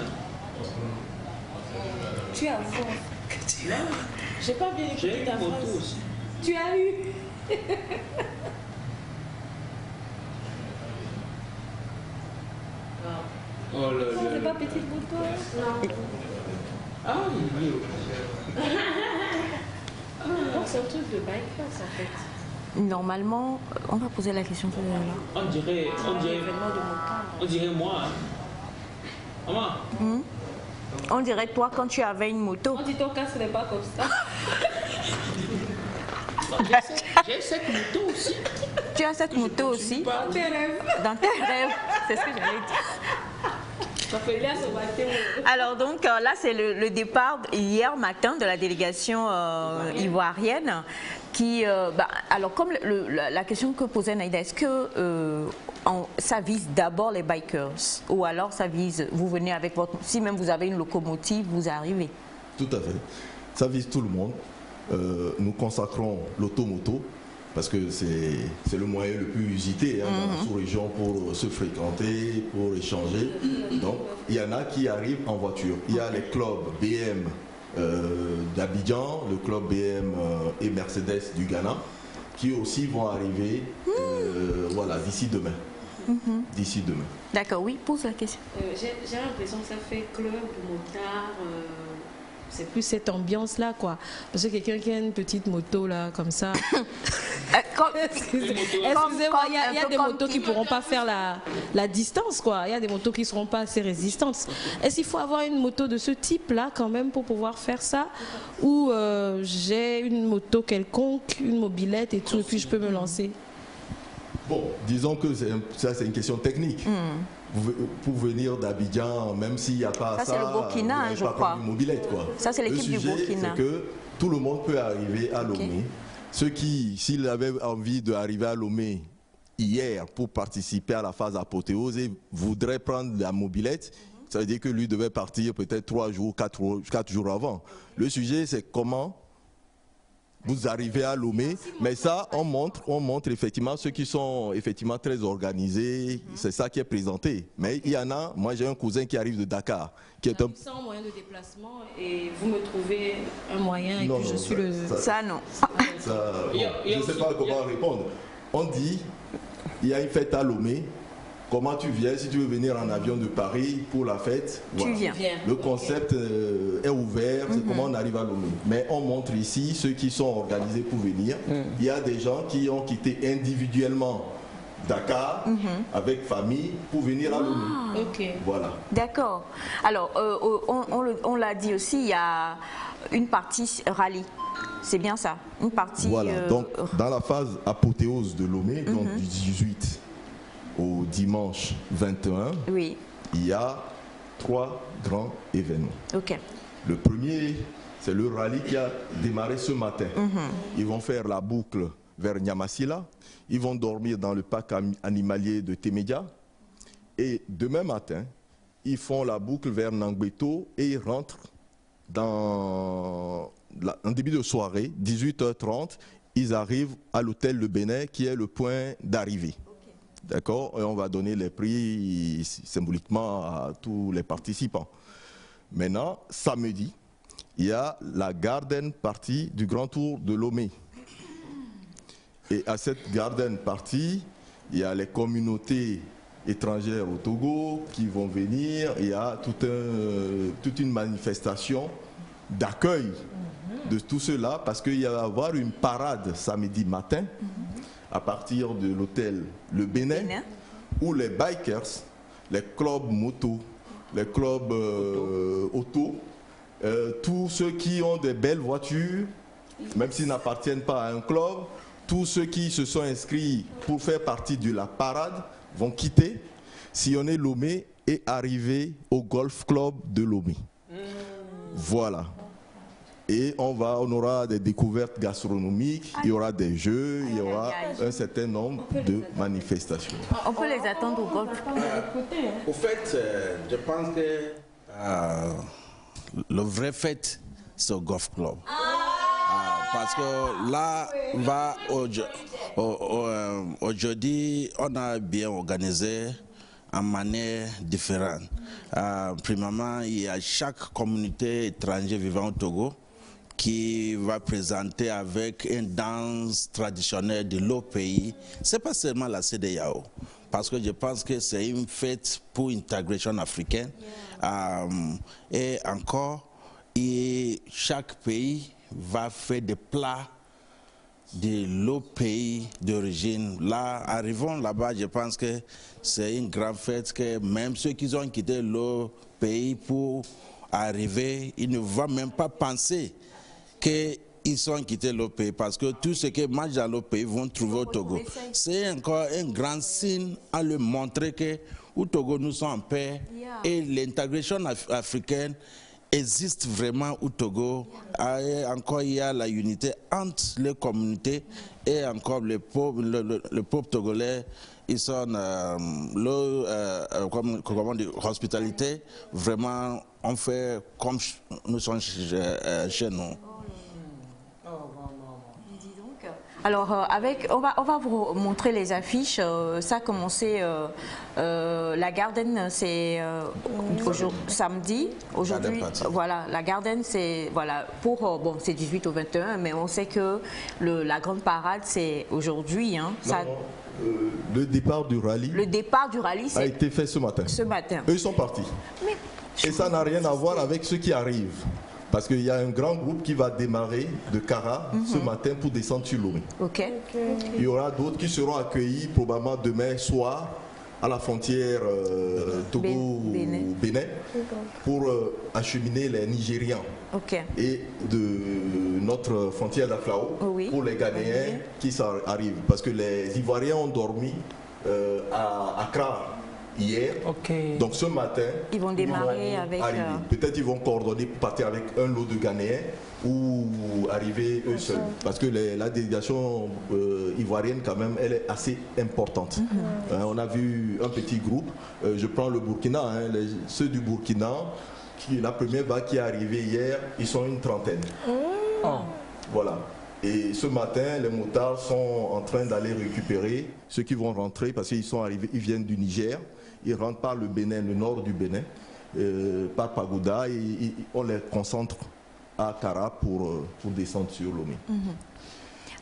Tu as vu. J'ai pas bien écouté ta phrase. Aussi. Tu as eu. Oh là là. C'est pas petite moto. Non. Ah oui. Donc c'est un truc de bikers en fait. Normalement, on va poser la question tout à l'heure. On dirait moi. Hein. Maman. On dirait toi quand tu avais une moto. On dit ton cas ce n'est pas comme ça. J'ai cette moto aussi. Tu as cette moto aussi. Dans tes rêves. Dans tes rêves, c'est ce que j'allais dire. Ça fait là ce matin. Alors donc là c'est le départ hier matin de la délégation ivoirienne qui, alors comme la question que posait Naïda, est-ce que ça vise d'abord les bikers ou alors ça vise, vous venez avec votre, si même vous avez une locomotive, vous arrivez? Tout à fait, ça vise tout le monde. Nous consacrons l'automoto parce que c'est le moyen le plus usité dans la sous-région pour se fréquenter, pour échanger. Donc, il y en a qui arrivent en voiture. Il y a les clubs BM d'Abidjan, le club BM et Mercedes du Ghana, qui aussi vont arriver voilà, d'ici demain. D'ici demain. D'accord, oui, pose la question. J'ai l'impression que ça fait club, motard... C'est plus cette ambiance-là, quoi. Parce que quelqu'un qui a une petite moto, là, comme ça... Excusez-moi, il y a des motos qui ne pourront pas faire la distance, quoi. Il y a des motos qui ne seront pas assez résistantes. Est-ce qu'il faut avoir une moto de ce type-là, quand même, pour pouvoir faire ça? Ou j'ai une moto quelconque, une mobilette et tout, et puis je peux me lancer? Bon, disons que ça, c'est une question technique. Pour venir d'Abidjan, même s'il n'y a pas ça, c'est le Burkina, je crois. Une mobilette, quoi. Ça, c'est l'équipe du Burkina. C'est que tout le monde peut arriver à Lomé. Ceux qui, s'ils avaient envie d'arriver à Lomé hier pour participer à la phase apothéose et voudraient prendre la mobilette, ça veut dire que lui devait partir peut-être 3 jours, 4 jours avant. Le sujet, c'est comment vous arrivez à Lomé, mais ça, on montre effectivement ceux qui sont effectivement très organisés, c'est ça qui est présenté. Mais il y en a, moi j'ai un cousin qui arrive de Dakar, qui est un... Sans moyen de déplacement, et vous me trouvez un moyen, et puis je suis le... Ça, non. Ça, bon, je ne sais pas comment répondre. On dit, il y a une fête à Lomé. Comment tu viens? Si tu veux venir en avion de Paris pour la fête, tu viens. Le concept est ouvert, c'est comment on arrive à Lomé. Mais on montre ici ceux qui sont organisés pour venir. Il y a des gens qui ont quitté individuellement Dakar avec famille pour venir à Lomé. Voilà. D'accord. Alors, on l'a dit aussi, il y a une partie rallye. C'est bien ça, une partie... Voilà, donc dans la phase apothéose de Lomé, donc du 18 au dimanche 21, il y a 3 grands événements. Le premier, c'est le rallye qui a démarré ce matin. Ils vont faire la boucle vers Nyamassila, ils vont dormir dans le parc animalier de Temedia, et demain matin, ils font la boucle vers Nangbeto et ils rentrent en début de soirée, 18h30, ils arrivent à l'hôtel Le Bénin qui est le point d'arrivée. D'accord? Et on va donner les prix symboliquement à tous les participants. Maintenant, samedi, il y a la garden party du Grand Tour de Lomé. Et à cette garden party, il y a les communautés étrangères au Togo qui vont venir. Il y a toute une manifestation d'accueil de tout cela parce qu'il va y avoir une parade samedi matin à partir de l'hôtel Le Bénin, où les bikers, les clubs moto, les clubs auto, tous ceux qui ont des belles voitures, même s'ils n'appartiennent pas à un club, tous ceux qui se sont inscrits pour faire partie de la parade vont quitter, sillonner Lomé et arriver au Golf Club de Lomé. Voilà. Et on aura des découvertes gastronomiques, il y aura des jeux, il y aura un certain nombre de manifestations. On peut les attendre au golf. Au fait, je pense que le vrai fête, c'est au Golf Club. Parce que là, aujourd'hui, on a bien organisé en manière différente. Premièrement, il y a chaque communauté étrangère vivant au Togo qui va présenter avec une danse traditionnelle de leur pays. Ce n'est pas seulement la CEDEAO, parce que je pense que c'est une fête pour l'intégration africaine. Et encore, chaque pays va faire des plats de leur pays d'origine. Là, arrivons là-bas, je pense que c'est une grande fête que même ceux qui ont quitté leur pays pour arriver, ils ne vont même pas penser qu'ils ont quitté leur pays, parce que tout ce qu'ils mangent dans leur pays vont trouver au Togo. C'est encore un grand signe à leur montrer qu'au Togo nous sommes en paix et l'intégration africaine existe vraiment au Togo. Et encore il y a la unité entre les communautés et encore le peuple togolais. Ils sont comment dire, hospitalité. Vraiment, on fait comme nous sommes chez nous. Alors, on va vous montrer les affiches. Ça a commencé, la Garden, c'est samedi. Aujourd'hui, voilà, la Garden, c'est bon, c'est 18 au 21, mais on sait que la grande parade, c'est aujourd'hui. Hein, le départ du rallye. Le départ du rallye a été fait ce matin. Ce matin. Eux, ils sont partis. Et ça n'a rien à voir avec ceux qui arrivent. Parce qu'il y a un grand groupe qui va démarrer de Kara ce matin pour descendre sur Lomé. Il y aura d'autres qui seront accueillis probablement demain soir à la frontière Togo-Bénin pour acheminer les Nigérians. Et de notre frontière d'Aflao pour les Ghanéens qui arrivent. Parce que les Ivoiriens ont dormi à Accra hier, donc ce matin ils vont démarrer avec peut-être ils vont coordonner pour partir avec un lot de Ghanéens ou arriver eux seuls, parce que la délégation ivoirienne quand même elle est assez importante. On a vu un petit groupe, je prends le Burkina, ceux du Burkina, la première vague qui est arrivée hier, ils sont une trentaine. Voilà. Et ce matin, les motards sont en train d'aller récupérer ceux qui vont rentrer, parce qu'ils sont arrivés, ils viennent du Niger. Ils rentrent par le Bénin, le nord du Bénin, par Pagoda, et on les concentre à Kara pour descendre sur Lomé.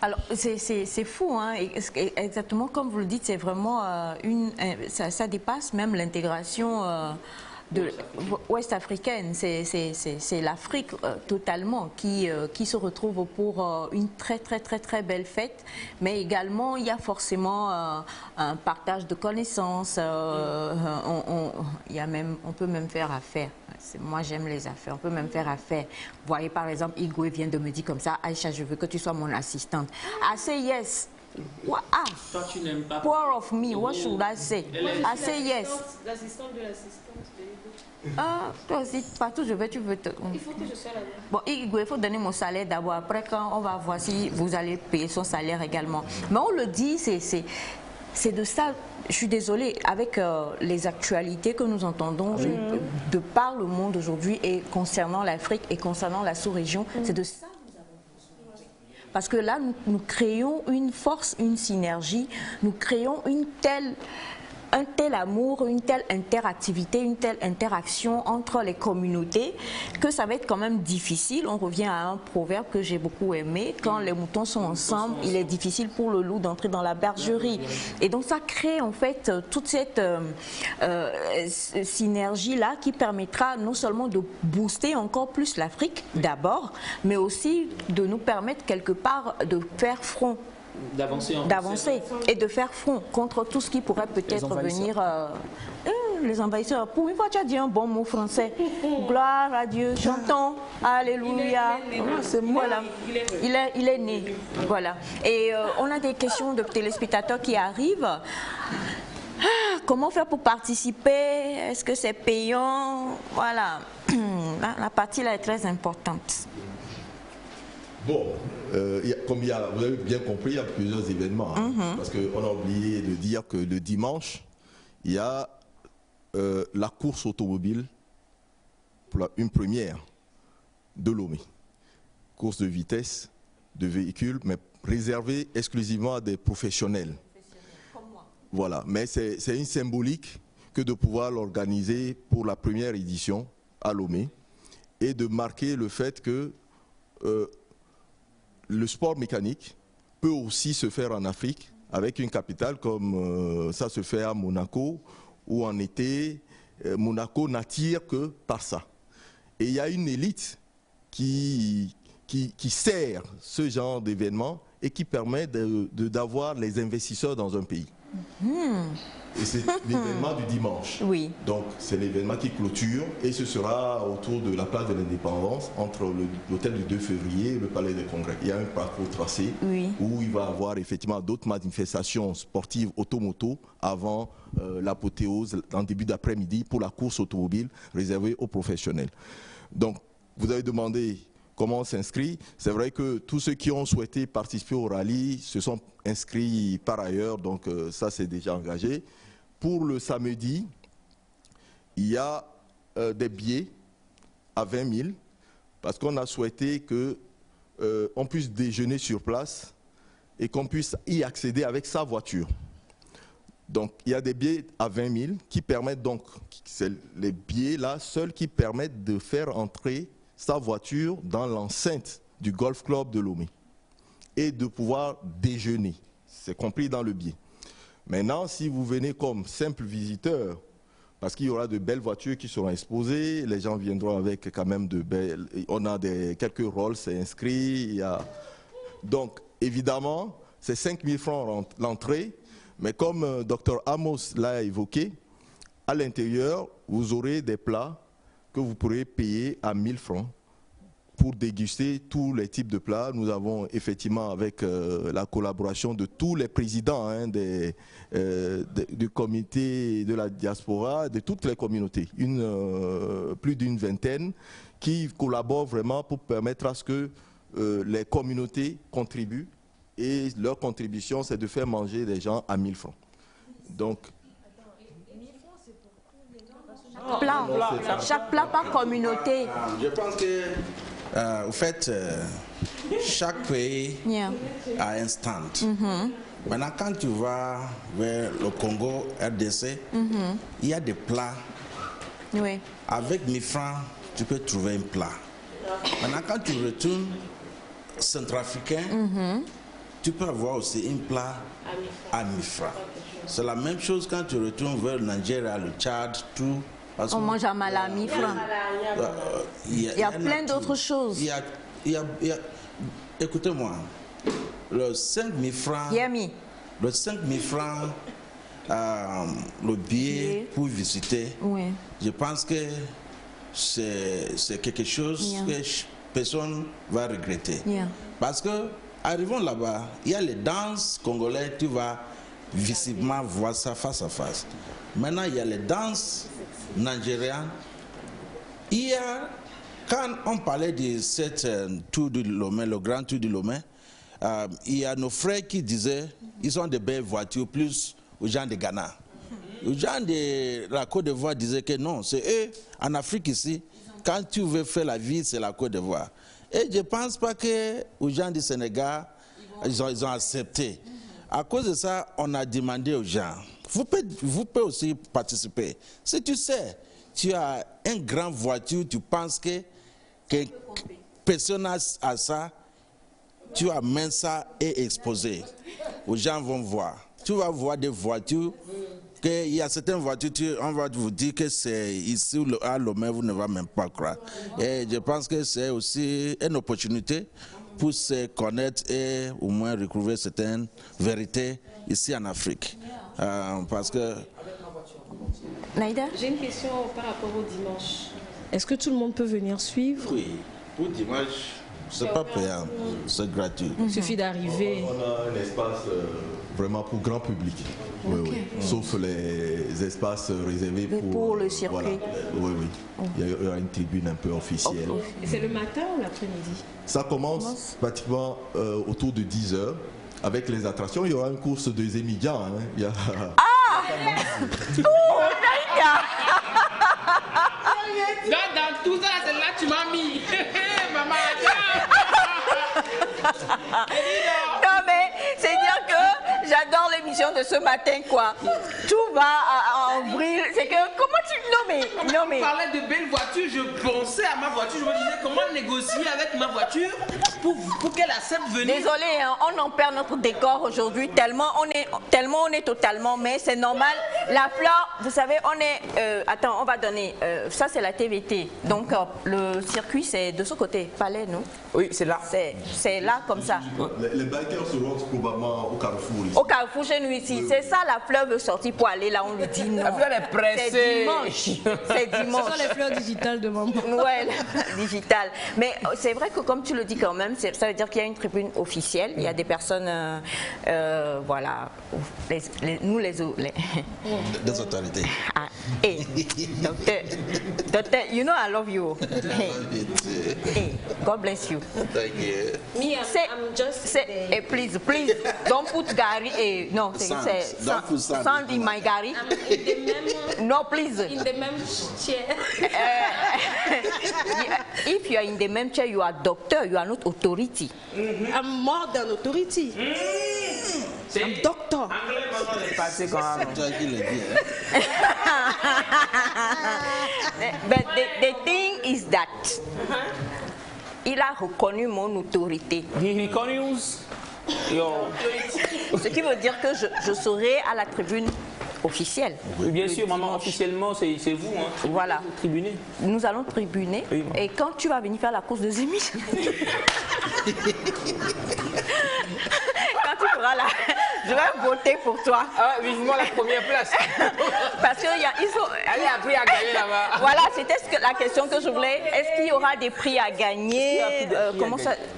Alors, c'est fou, hein? Exactement comme vous le dites, c'est vraiment ça dépasse même l'intégration ouest-africaine. C'est l'Afrique totalement qui se retrouve pour une très belle fête, mais également il y a forcément un partage de connaissances. On peut même faire affaire. Moi j'aime les affaires, on peut même faire affaire. Vous voyez par exemple, Igwe vient de me dire comme ça, Aïcha, je veux que tu sois mon assistante. I say yes. Toi, tu n'aimes pas. Poor of me, what should I say? I say yes. L'assistante de l'assistante. Toi aussi, partout je vais, tu veux te... Il faut que je sois là-bas. Bon, il faut donner mon salaire d'abord. Après, quand on va voir si vous allez payer son salaire également. Mais on le dit, c'est de ça. Je suis désolée, avec les actualités que nous entendons de par le monde aujourd'hui et concernant l'Afrique et concernant la sous-région, c'est de ça. Parce que là, nous créons une force, une synergie, nous créons un tel amour, une telle interactivité, une telle interaction entre les communautés que ça va être quand même difficile. On revient à un proverbe que j'ai beaucoup aimé. Quand les moutons sont ensemble, il est difficile pour le loup d'entrer dans la bergerie. Et donc ça crée en fait toute cette synergie-là qui permettra non seulement de booster encore plus l'Afrique d'abord, mais aussi de nous permettre quelque part de faire front. D'avancer et de faire front contre tout ce qui pourrait peut-être venir les envahisseurs. Pour une fois, tu as dit un bon mot français. Gloire à Dieu, chantons, alléluia. C'est moi. Voilà. Il est né. Voilà. Et on a des questions de téléspectateurs qui arrivent. Comment faire pour participer? Est-ce que c'est payant? Voilà. La partie là est très importante. Bon, comme vous avez bien compris, il y a plusieurs événements. Parce qu'on a oublié de dire que le dimanche, il y a la course automobile, pour une première de Lomé. Course de vitesse, de véhicules, mais réservée exclusivement à des professionnels. Voilà, mais c'est une symbolique que de pouvoir l'organiser pour la première édition à Lomé et de marquer le fait que le sport mécanique peut aussi se faire en Afrique avec une capitale comme ça se fait à Monaco, où en été, Monaco n'attire que par ça. Et il y a une élite qui sert ce genre d'événement et qui permet d'avoir les investisseurs dans un pays. Et c'est l'événement du dimanche. Oui. Donc c'est l'événement qui clôture et ce sera autour de la place de l'Indépendance, entre l'hôtel du 2 février et le palais des congrès. Il y a un parcours tracé où il va y avoir effectivement d'autres manifestations sportives automoto avant l'apothéose en début d'après-midi pour la course automobile réservée aux professionnels. Donc vous avez demandé comment on s'inscrit. C'est vrai que tous ceux qui ont souhaité participer au rallye se sont inscrits par ailleurs, donc ça c'est déjà engagé. Pour le samedi, il y a des billets à 20 000 parce qu'on a souhaité qu'on puisse déjeuner sur place et qu'on puisse y accéder avec sa voiture. Donc il y a des billets à 20 000 qui permettent donc, c'est les billets là seuls qui permettent de faire entrer sa voiture dans l'enceinte du Golf Club de Lomé et de pouvoir déjeuner. C'est compris dans le billet. Maintenant, si vous venez comme simple visiteur, parce qu'il y aura de belles voitures qui seront exposées, les gens viendront avec quand même de belles... On a quelques Rolls inscrits. Donc, évidemment, c'est 5 000 francs l'entrée, mais comme Dr Amos l'a évoqué, à l'intérieur, vous aurez des plats que vous pourrez payer à 1 000 francs pour déguster tous les types de plats. Nous avons effectivement, avec la collaboration de tous les présidents du comité de la diaspora, de toutes les communautés, plus d'une vingtaine, qui collaborent vraiment pour permettre à ce que les communautés contribuent. Et leur contribution, c'est de faire manger des gens à 1 000 francs. Donc, chaque plat par communauté. Je pense que, au fait, chaque pays a un stand. Maintenant, quand tu vas vers le Congo, RDC, il y a des plats. Avec 1 000 francs, tu peux trouver un plat. Maintenant, quand tu retournes centrafricain, tu peux avoir aussi un plat à 1 000 francs. C'est la même chose quand tu retournes vers le Nigeria, le Tchad, tout. On mange à Mala à 1 000 francs. Il y a plein d'autres choses. Écoutez-moi, le 5 000 francs, le 5 000 francs, le billet pour visiter, je pense que c'est quelque chose que personne ne va regretter. Parce que, arrivons là-bas, il y a les danses congolaises, tu vas visiblement voir ça face à face. Maintenant, il y a les danses nigériennes. Hier, quand on parlait de cette tour du Lomé, le grand tour du Lomé, il y a nos frères qui disaient ils ont des belles voitures plus aux gens de Ghana. Les gens de la Côte d'Ivoire disaient que non, c'est eux, en Afrique ici, quand tu veux faire la vie, c'est la Côte d'Ivoire. Et je ne pense pas que aux gens du Sénégal, ils ont accepté. À cause de ça, on a demandé aux gens, vous pouvez aussi participer. Si tu sais, tu as une grande voiture, tu penses que personne a ça, tu amènes ça et exposé. Les gens vont voir. Tu vas voir des voitures, il y a certaines voitures, on va vous dire que c'est ici à Lomé, vous ne va même pas croire. Et je pense que c'est aussi une opportunité pour se connaître et au moins recouvrir certaines vérités ici en Afrique. Parce que Naïda? J'ai une question par rapport au dimanche. Est-ce que tout le monde peut venir suivre? Oui, pour dimanche, c'est pas payant, c'est gratuit. Il suffit d'arriver. On a un espace vraiment pour grand public. Oui, oui. Sauf les espaces réservés pour le circuit. Voilà. Oui, oui. Il y aura une tribune un peu officielle. Et c'est le matin ou l'après-midi? Ça commence pratiquement autour de 10h. Avec les attractions, il y aura une course de Zémidia. Hein. Il y a... Dans tout ça, c'est là que tu m'as mis. Maman, non mais c'est dire que j'adore l'émission de ce matin quoi. Tout va en vrille. C'est que comment tu non mais on parlait de belles voitures, je pensais à ma voiture, je me disais comment négocier avec ma voiture pour qu'elle accepte de venir. Désolé, hein, on en perd notre décor aujourd'hui tellement on est totalement, mais c'est normal. La fleur, vous savez, on est attends, on va donner ça c'est la TVT. Donc le circuit c'est de ce côté, Palais, non? Oui, c'est là. C'est là comme ça. Les bikers seront probablement au Carrefour. Ici. Au Carrefour chez nous ici. C'est ça, la fleur veut sortir pour aller là, on lui dit non. La fleur est pressée. C'est dimanche. C'est dimanche. Ce sont les fleurs digitales de maman. Ouais, digitale. Mais c'est vrai que comme tu le dis quand même, ça veut dire qu'il y a une tribune officielle. Il y a des personnes, voilà, nous les des autorités. Ah, hey, docteur, you know I love you. Hey, God bless you. Thank you. Me, I'm just there. Hey, please, don't put Gary. No, sand in my Gary. No, please. In the même chair. If you are in the même chair, you are doctor. You are not authority. I'm more than authority. I'm doctor. But the thing is that il a reconnu mon autorité. He reconnaît your... Ce qui veut dire que je serai à la tribune officielle. Oui, bien sûr, maman, officiellement, c'est vous. Hein. Voilà. Vous tribunez. Nous allons tribuner. Oui, et quand tu vas venir faire la course de Zémi, quand tu feras la... Je vais voter pour toi. Ah, vivement la première place. Parce qu'il y a... Elle a appris à gagner là-bas. Voilà, c'était la question que je voulais. Est-ce qu'il y aura des prix à gagner?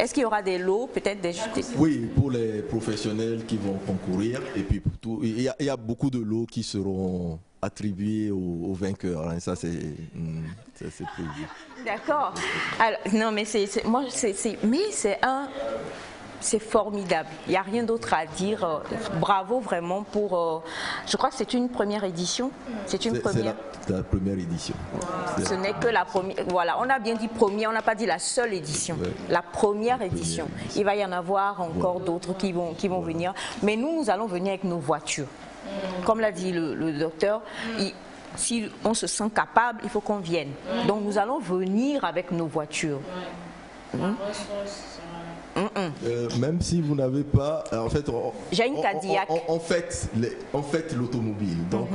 Est-ce qu'il y aura des lots, peut-être des... Oui, pour les professionnels qui vont concourir. Et puis, pour tout, il y a beaucoup de lots qui seront attribués aux vainqueurs. Hein. Ça, c'est prévu. D'accord. Alors, non, mais c'est formidable. Il n'y a rien d'autre à dire. Bravo vraiment pour... je crois que c'est une première édition. C'est une première. C'est la première édition. Ce n'est que la première. Voilà, on a bien dit première, on n'a pas dit la seule édition. Ouais. La première édition. Il va y en avoir encore d'autres qui vont venir. Mais nous allons venir avec nos voitures. Comme l'a dit le docteur, si on se sent capable, il faut qu'on vienne. Donc nous allons venir avec nos voitures. Même si vous n'avez pas, en fait, j'ai une Cadillac. On fait l'automobile. Donc,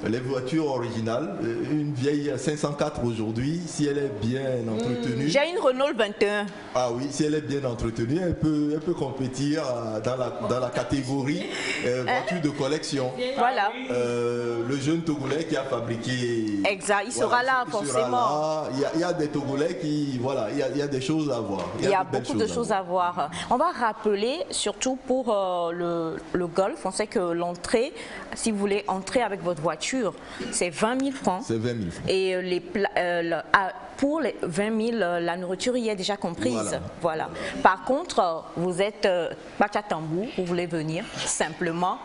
les voitures originales, une vieille 504 aujourd'hui, si elle est bien entretenue. J'ai une Renault 21. Ah oui, si elle est bien entretenue, elle peut compétir dans la catégorie voiture de collection. Voilà. Le jeune Togolais qui a fabriqué. Exact, il sera là forcément. Il y a des Togolais qui, voilà, il y a des choses à voir. Il y a beaucoup de choses à voir. On va rappeler, surtout pour le golf, on sait que l'entrée, si vous voulez entrer avec votre voiture, c'est 20 000 francs. C'est 20 000 francs. Et pour les 20 000, la nourriture y est déjà comprise. Voilà. Par contre, vous êtes Bachatambou, vous voulez venir simplement.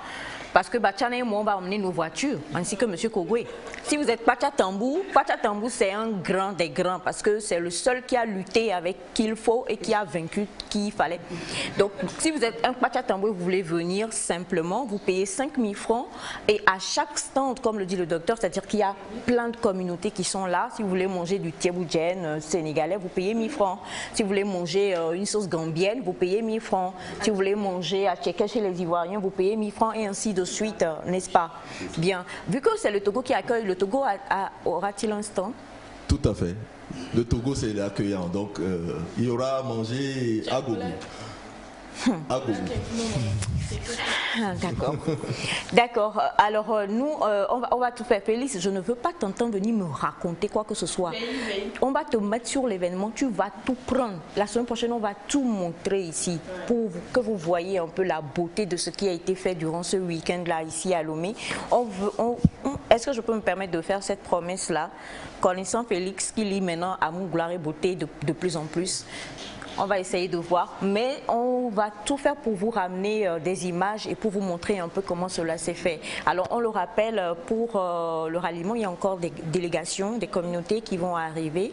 Parce que Bachana et moi, on va emmener nos voitures, ainsi que M. Kogwe. Si vous êtes Pachatambou c'est un grand des grands, parce que c'est le seul qui a lutté avec qu'il faut et qui a vaincu qu'il fallait. Donc, si vous êtes un Pachatambou et vous voulez venir simplement, vous payez 5 000 francs. Et à chaque stand, comme le dit le docteur, c'est-à-dire qu'il y a plein de communautés qui sont là. Si vous voulez manger du tieboudjen sénégalais, vous payez 1 000 francs. Si vous voulez manger une sauce gambienne, vous payez 1 000 francs. Si vous voulez manger à Tchéké chez les Ivoiriens, vous payez 1 000 francs et ainsi de suite, n'est-ce pas? Bien. Vu que c'est le Togo qui accueille, le Togo aura-t-il un stand? Tout à fait. Le Togo, c'est l'accueillant. Donc, il y aura à manger à gogo. à Gogo. D'accord. D'accord. Alors, nous, on va tout faire. Félix, je ne veux pas t'entendre venir me raconter quoi que ce soit. On va te mettre sur l'événement, tu vas tout prendre. La semaine prochaine, on va tout montrer ici pour que vous voyez un peu la beauté de ce qui a été fait durant ce week-end-là ici à Lomé. Est-ce que je peux me permettre de faire cette promesse-là, connaissant Félix qui lit maintenant Amour, gloire et beauté de plus en plus? On va essayer de voir, mais on va tout faire pour vous ramener des images et pour vous montrer un peu comment cela s'est fait. Alors, on le rappelle, pour le ralliement, il y a encore des délégations, des communautés qui vont arriver.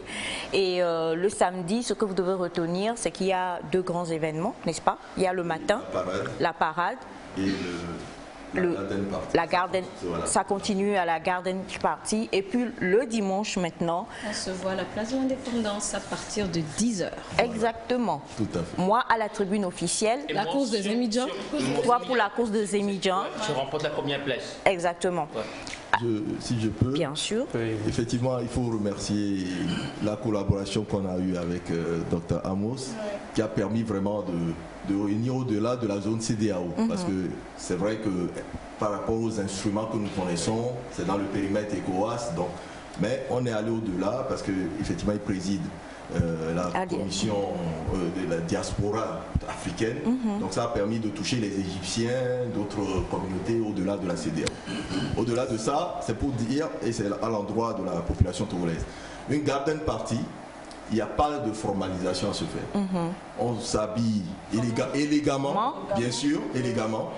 Et le samedi, ce que vous devez retenir, c'est qu'il y a 2 grands événements, n'est-ce pas? Il y a le matin, la parade. Et la garden, ça continue à la garden party. Et puis le dimanche maintenant, on se voit à la place de l'Indépendance à partir de 10h. Exactement. Tout à fait. Moi à la tribune officielle. Et la course des Émidjans. Toi pour la course des Émidjans. Je remporte la première place. Exactement. Si je peux. Bien sûr. Effectivement, il faut remercier la collaboration qu'on a eue avec Dr Amos, qui a permis vraiment de réunir au-delà de la zone CDAO. Parce que c'est vrai que par rapport aux instruments que nous connaissons, c'est dans le périmètre ECOWAS. Donc, mais on est allé au-delà parce qu'effectivement, il préside la commission de la diaspora africaine. Donc ça a permis de toucher les Égyptiens, d'autres communautés au-delà de la CEDEAO. Au-delà de ça, c'est pour dire, et c'est à l'endroit de la population togolaise, une garden party, il n'y a pas de formalisation à se faire. On s'habille élégamment, bien sûr, élégamment.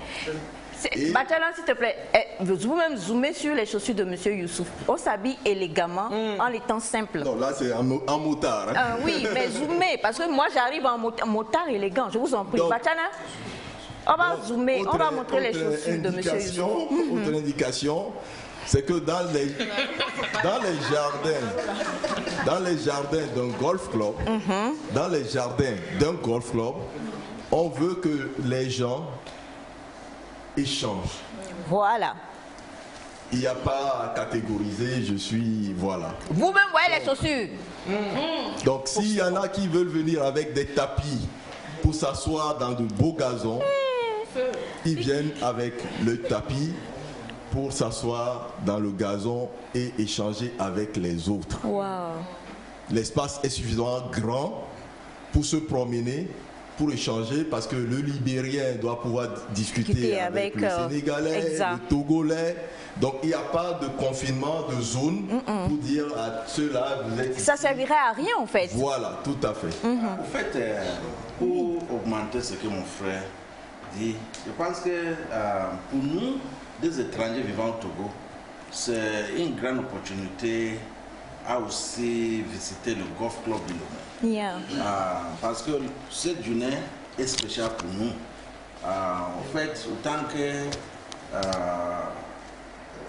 Batala, s'il te plaît, vous-même zoomez sur les chaussures de M. Youssouf. On s'habille élégamment en étant simple. Non, là c'est un motard. Hein. Oui, mais zoomez, parce que moi j'arrive en motard élégant, je vous en prie. Batala, on va zoomer, on va montrer les chaussures de M. Youssouf. Autre indication, c'est que dans les jardins d'un golf club, on veut que les gens échangent. Voilà. Il n'y a pas à catégoriser, je suis, voilà. Vous-même voyez les chaussures. Donc s'il y en a qui veulent venir avec des tapis pour s'asseoir dans de beaux gazons, ils viennent avec le tapis pour s'asseoir dans le gazon et échanger avec les autres. Wow. L'espace est suffisamment grand pour se promener, pour échanger, parce que le Libérien doit pouvoir discuter avec le Sénégalais, le Togolais. Donc il n'y a pas de confinement de zone pour dire à ceux-là, vous êtes... Ça servirait à rien en fait. Voilà, tout à fait. En fait, pour augmenter ce que mon frère dit, je pense que pour nous, des étrangers vivant au Togo, c'est une grande opportunité à aussi visiter le Golf Club de Lomé. Yeah. Parce que cette journée est spéciale pour nous. En fait, autant que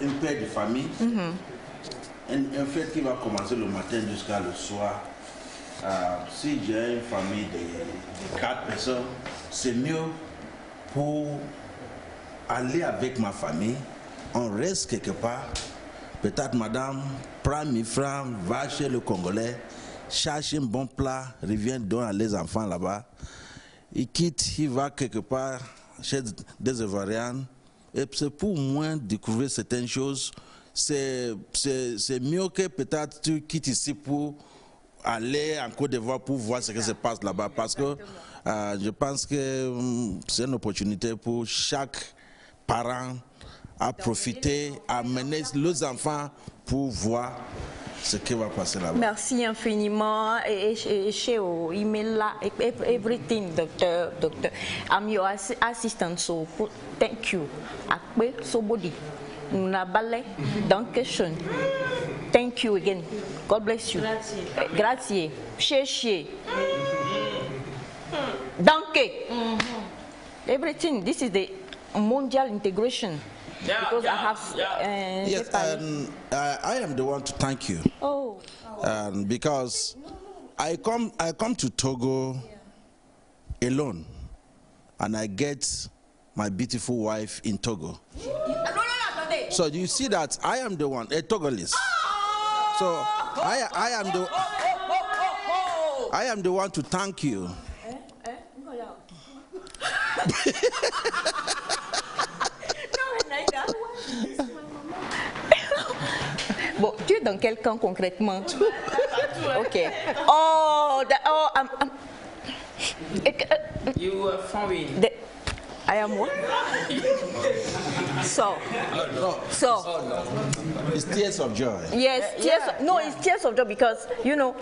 une père de famille, un fait qui va commencer le matin jusqu'à le soir. Si j'ai une famille de 4 personnes, c'est mieux pour aller avec ma famille. On reste quelque part. Peut-être madame prend 1000 francs, va chez le Congolais, cherche un bon plat, revient donner les enfants là-bas. Il quitte, il va quelque part chez des Ivoiriens. Et c'est pour moi découvrir certaines choses. C'est mieux que peut-être tu quittes ici pour aller en Côte d'Ivoire pour voir ce qui se passe là-bas. Parce que je pense que c'est une opportunité pour chaque parent à profiter, à mener les enfants pour voir ce qui va passer là-bas. Merci infiniment. Et chez email là, everything, doctor. I'm your assistant, so thank you. Akbe Sobodi, Nabale, Dankeschön. Thank you again. God bless you. Grazie. Grazie. Danke. Everything. This is the mondial integration. Because I have. Yes, I am the one to thank you. Oh. Because I come to Togo alone, and I get my beautiful wife in Togo. So you see that I am the one, a Togolese. So I am the one to thank you. Bon, tu es dans quel camp concrètement? Ok. Oh, You are found. I am what? So. It's tears of joy. Yes, it's tears of joy because, you know,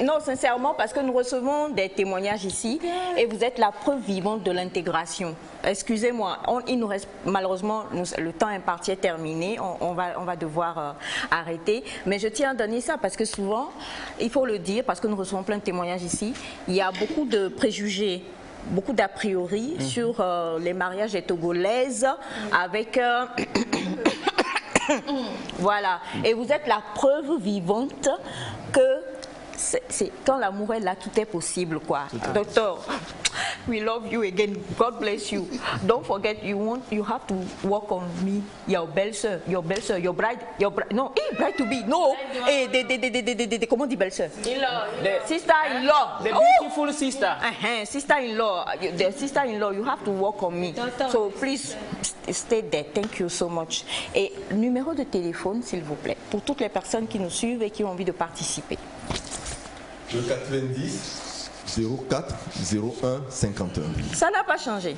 non, sincèrement, parce que nous recevons des témoignages ici et vous êtes la preuve vivante de l'intégration. Excusez-moi, il nous reste malheureusement, le temps imparti est terminé, on va devoir arrêter. Mais je tiens à donner ça parce que souvent, il faut le dire, parce que nous recevons plein de témoignages ici, il y a beaucoup de préjugés, beaucoup d'a priori sur les mariages des Togolaises avec... voilà, et vous êtes la preuve vivante que quand l'amour est là, tout est possible, quoi. Docteur, we love you again. God bless you. Don't forget, you have to work on me. Your belle-sœur, your bride, no, bride to be, no. Comment on dit belle-sœur? Sister-in-law. The beautiful sister. Sister-in-law, the sister-in-law, you have to work on me. So please stay there. Thank you so much. Et numéro de téléphone, s'il vous plaît, pour toutes les personnes qui nous suivent et qui ont envie de participer. Le 90 04 01 51. Ça n'a pas changé.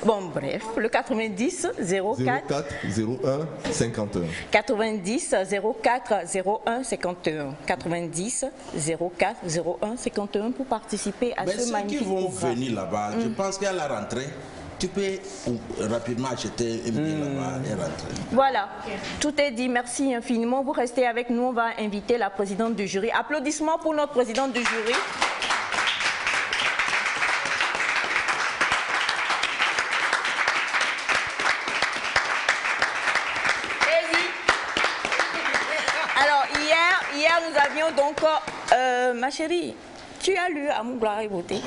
Bon, bref, le 90 04 01 51. 90 04 01 51. 90 04 01 51 pour participer à ce magnifique programme. Ceux qui vont venir là-bas, je pense qu'à la rentrée, tu peux rapidement acheter un billet là-bas et rentrer. Voilà, tout est dit. Merci infiniment. Vous restez avec nous. On va inviter la présidente du jury. Applaudissements pour notre présidente du jury. Alors, hier nous avions donc... ma chérie, tu as lu Amour, gloire et beauté.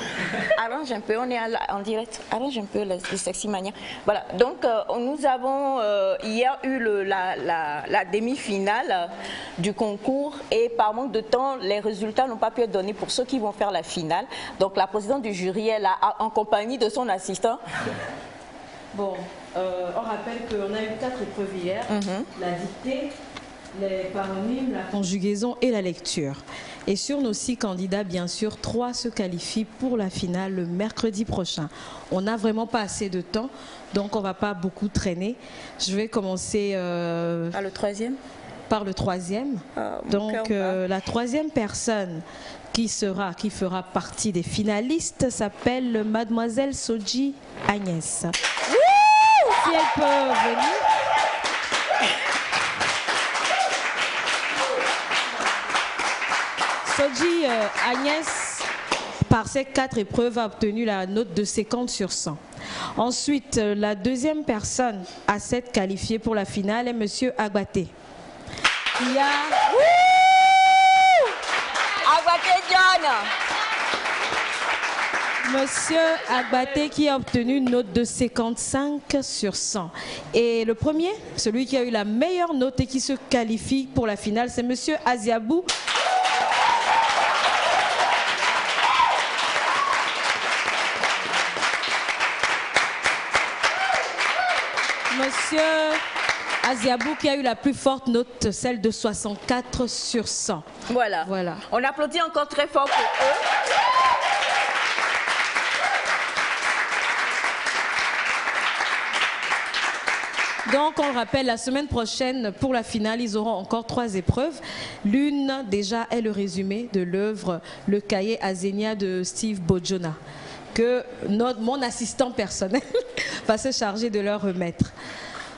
Arrange un peu, on est en direct. Arrange un peu le Sexy Mania. Voilà, donc nous avons hier eu la demi-finale du concours et par manque de temps, les résultats n'ont pas pu être donnés pour ceux qui vont faire la finale. Donc la présidente du jury est là en compagnie de son assistant. Bon, on rappelle qu'on a eu 4 épreuves hier. La dictée, les paronymes, la conjugaison et la lecture. Et sur nos 6 candidats, bien sûr, 3 se qualifient pour la finale le mercredi prochain. On n'a vraiment pas assez de temps, donc on ne va pas beaucoup traîner. Je vais commencer... Par le 3e? Par le 3e. Donc la 3e personne qui fera partie des finalistes s'appelle Mademoiselle Soji Agnès. Si elle peut venir... Soji Agnès, par ces 4 épreuves, a obtenu la note de 50 sur 100. Ensuite, la 2e personne à s'être qualifiée pour la finale est Monsieur Agbaté. Il y a... Agbaté John. Monsieur Agbaté qui a obtenu une note de 55 sur 100. Et le premier, celui qui a eu la meilleure note et qui se qualifie pour la finale, c'est Monsieur Aziabou. Monsieur Aziabou qui a eu la plus forte note, celle de 64 sur 100. Voilà. On applaudit encore très fort pour eux. Donc, on le rappelle, la semaine prochaine, pour la finale, ils auront encore 3 épreuves. L'une, déjà, est le résumé de l'œuvre Le cahier Azénia de Steve Bojona, que mon assistant personnel va se charger de leur remettre.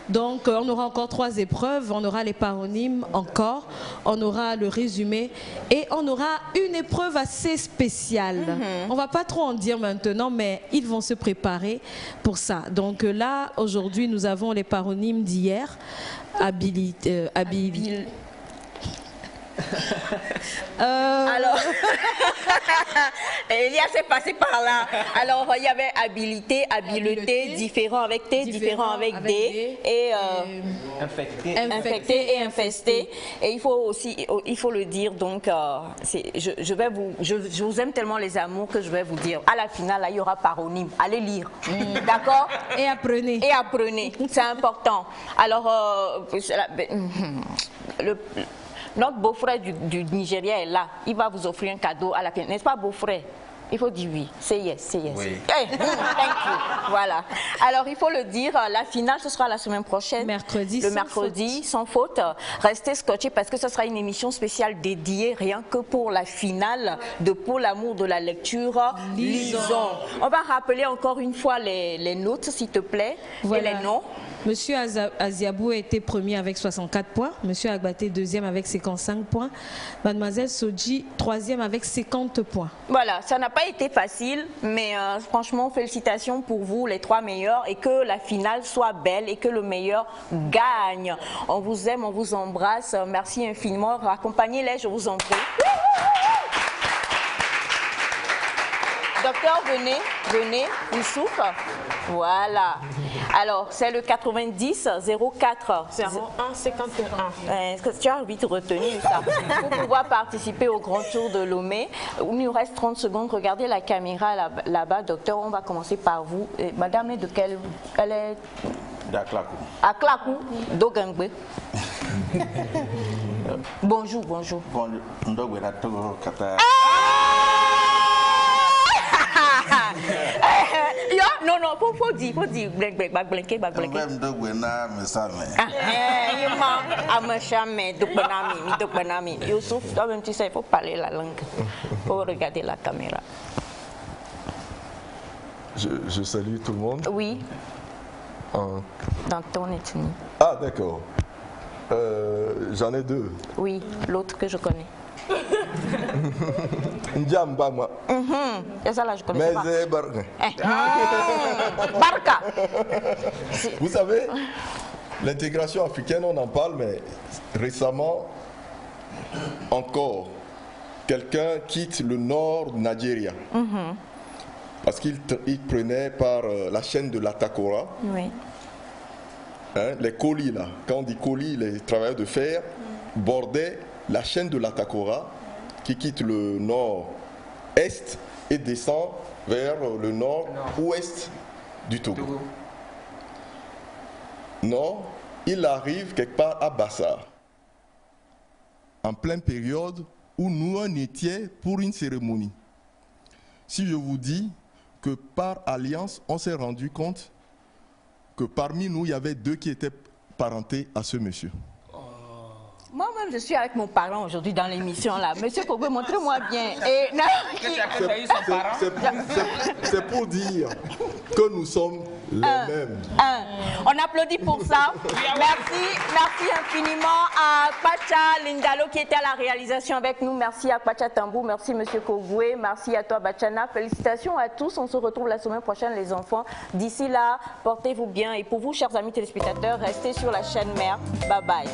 Donc, on aura encore 3 épreuves, on aura les paronymes encore, on aura le résumé et on aura une épreuve assez spéciale. On ne va pas trop en dire maintenant, mais ils vont se préparer pour ça. Donc là, aujourd'hui, nous avons les paronymes d'hier. Alors, Elia s'est passé par là. Alors, il y avait habilité, habileté, différent avec T, différent avec D, et infecté et infesté. Et il faut aussi, il faut le dire, donc, je vous aime tellement les amours que je vais vous dire. À la finale, là, il y aura paronyme. Allez lire. D'accord? Et apprenez. Et apprenez. C'est important. Alors, notre beau-frère du Nigeria est là. Il va vous offrir un cadeau à la fin. N'est-ce pas, beau-frère? Il faut dire oui. C'est yes, c'est yes. Oui. Hey, thank you. Voilà. Alors, il faut le dire, la finale, ce sera la semaine prochaine. Mercredi. Le mercredi, sans faute. Restez scotchés parce que ce sera une émission spéciale dédiée rien que pour la finale de Pour l'amour de la lecture. Lisons. On va rappeler encore une fois les notes, s'il te plaît, voilà. Et les noms. Monsieur Aziabou a été premier avec 64 points. Monsieur Agbaté, deuxième avec 55 points. Mademoiselle Soji, troisième avec 50 points. Voilà, ça n'a pas été facile, mais franchement, félicitations pour vous, les trois meilleurs, et que la finale soit belle et que le meilleur gagne. On vous aime, on vous embrasse. Merci infiniment. Accompagnez-les, je vous en prie. Docteur, venez, il souffle. Voilà. Alors, c'est le 90 04 01 51. Est-ce que tu as envie de retenir ça? Pour pouvoir participer au grand tour de Lomé, il nous reste 30 secondes. Regardez la caméra là-bas, docteur. On va commencer par vous. Madame est de quelle? Elle est d'Aklakou. Aklakou, Dogangbe. Bonjour. Bonjour. Non, faut dire, Youssouf, toi-même tu sais, il faut parler la langue, il faut regarder la caméra. Je salue tout le monde. Oui. Dans ton ethnie. Ah, d'accord. J'en ai deux. Oui, l'autre que je connais. Ndjamba, moi. Et ça là, je connais pas. Barka. Vous savez, l'intégration africaine, on en parle, mais récemment, encore, quelqu'un quitte le nord du Nigeria. Parce qu'il prenait par la chaîne de l'Atakora. Oui. Hein, les colis, là. Quand on dit colis, les travailleurs de fer bordaient la chaîne de l'Atakora qui quitte le nord-est et descend vers le nord-ouest du Togo. Non, il arrive quelque part à Bassar, en pleine période où nous en étions pour une cérémonie. Si je vous dis que par alliance, on s'est rendu compte que parmi nous, il y avait deux qui étaient parentés à ce monsieur. Moi-même, je suis avec mon parent aujourd'hui dans l'émission là. Monsieur Kogwe, montrez-moi bien. C'est pour dire que nous sommes les mêmes. On applaudit pour ça. Merci infiniment à Pacha Lindalo qui était à la réalisation avec nous. Merci à Pacha Tambou, merci Monsieur Kogwe, merci à toi Bachana. Félicitations à tous. On se retrouve la semaine prochaine les enfants. D'ici là, portez-vous bien et pour vous, chers amis téléspectateurs, restez sur la chaîne mère. Bye bye.